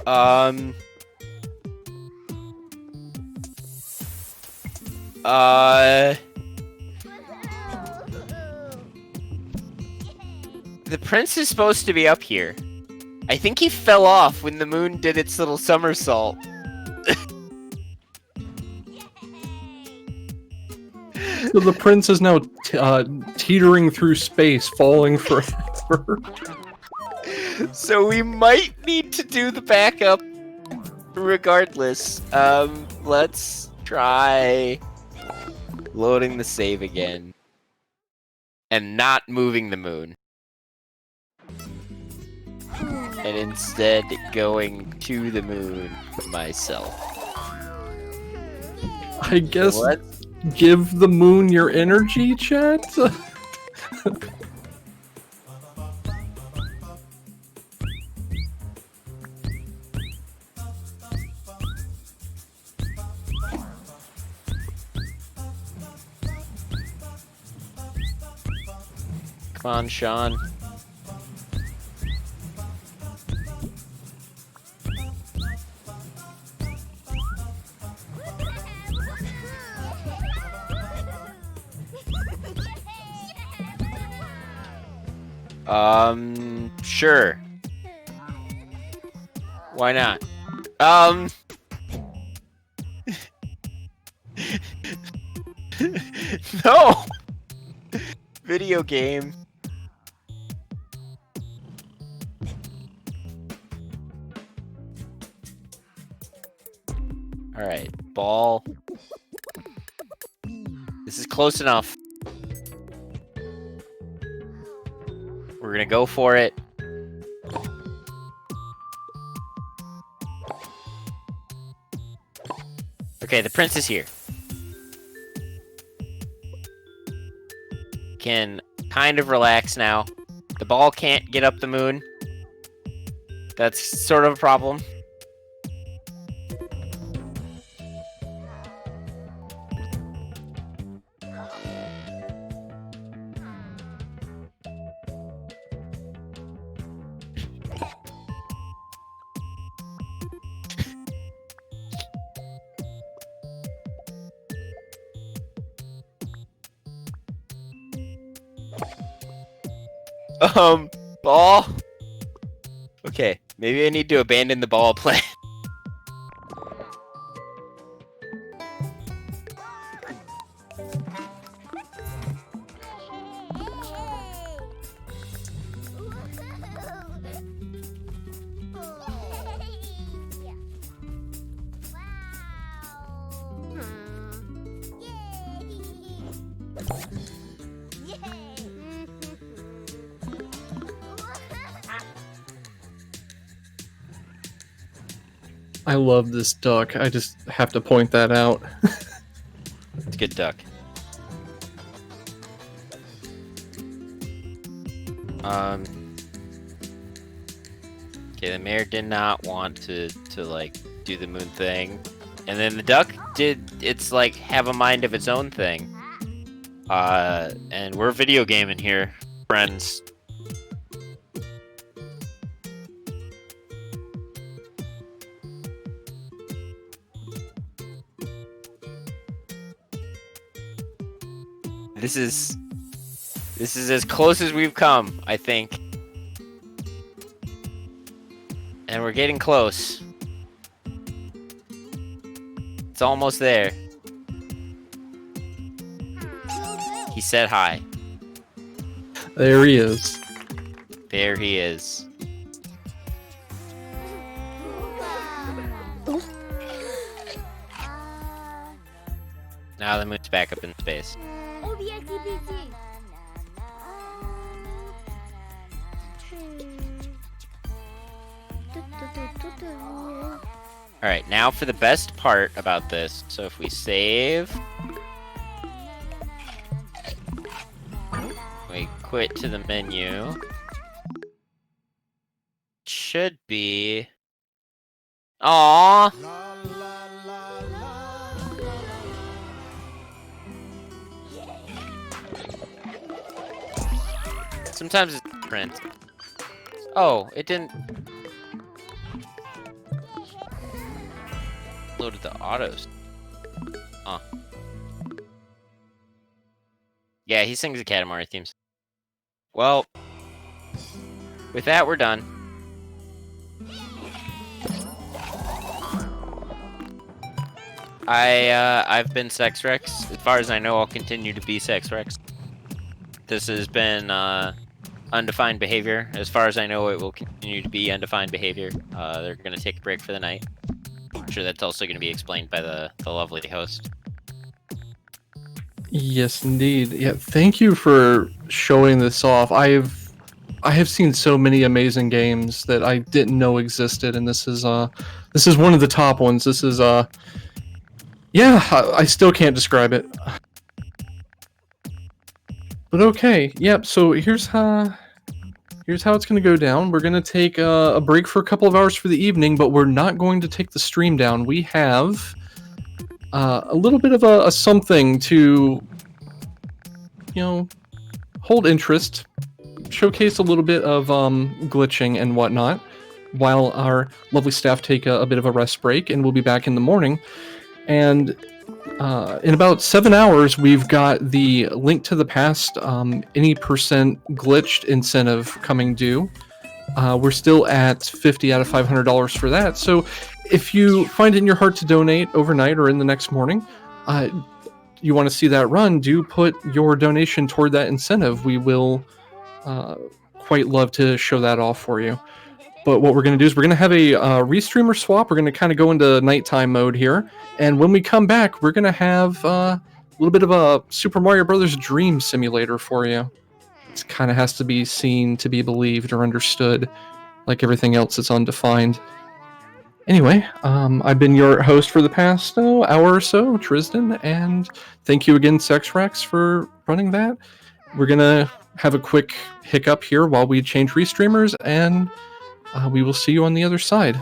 Um. The prince is supposed to be up here. I think he fell off when the moon did its little somersault. So the prince is now teetering through space, falling forever. So we might need to do the backup regardless. Let's try loading the save again. And not moving the moon. And instead going to the moon myself. I guess What? give the moon your energy, chat? Come on, Sean. Sure. Why not? No! Video game. Alright, ball. This is close enough. We're gonna go for it. Okay, the prince is here. Can kind of relax now. The ball can't get up the moon. That's sort of a problem. Ball. Okay, maybe I need to abandon the ball plan. I love this duck. I just have to point that out. It's a good duck. Okay, the mayor did not want to like do the moon thing, and then the duck did its like have a mind of its own thing. And we're video gaming here, friends. This is as close as we've come, I think. And we're getting close. It's almost there. He said hi. There he is. There he is. Now the moon's back up in space. Alright, now for the best part about this. So if we save... we quit to the menu... should be... Aww! Sometimes it's print. Oh, it didn't... loaded the autos. Huh. Yeah, he sings the Katamari themes. Well, with that, we're done. I've been SecksWrecks. As far as I know, I'll continue to be SecksWrecks. This has been Undefined Behavior. As far as I know, it will continue to be Undefined Behavior. They're gonna take a break for the night. I'm sure that's also gonna be explained by the lovely host. Yes, indeed. Yeah, thank you for showing this off. I have seen so many amazing games that I didn't know existed, and this is one of the top ones. This is yeah, I still can't describe it. But okay, yep. So here's how it's gonna go down. We're gonna take a break for a couple of hours for the evening, but we're not going to take the stream down. We have a little bit of a something to, you know, hold interest, showcase a little bit of glitching and whatnot, while our lovely staff take a bit of a rest break, and we'll be back in the morning. And in about 7 hours, we've got the Link to the Past any percent glitched incentive coming due. We're still at 50 out of $500 for that. So if you find it in your heart to donate overnight or in the next morning, you want to see that run, do put your donation toward that incentive. We will quite love to show that off for you. But what we're going to do is we're going to have a restreamer swap. We're going to kind of go into nighttime mode here. And when we come back, we're going to have a little bit of a Super Mario Brothers Dream Simulator for you. It kind of has to be seen to be believed or understood, like everything else that's undefined. Anyway, I've been your host for the past hour or so, Tristan, and thank you again, SecksWrecks, for running that. We're going to have a quick hiccup here while we change restreamers, and we will see you on the other side.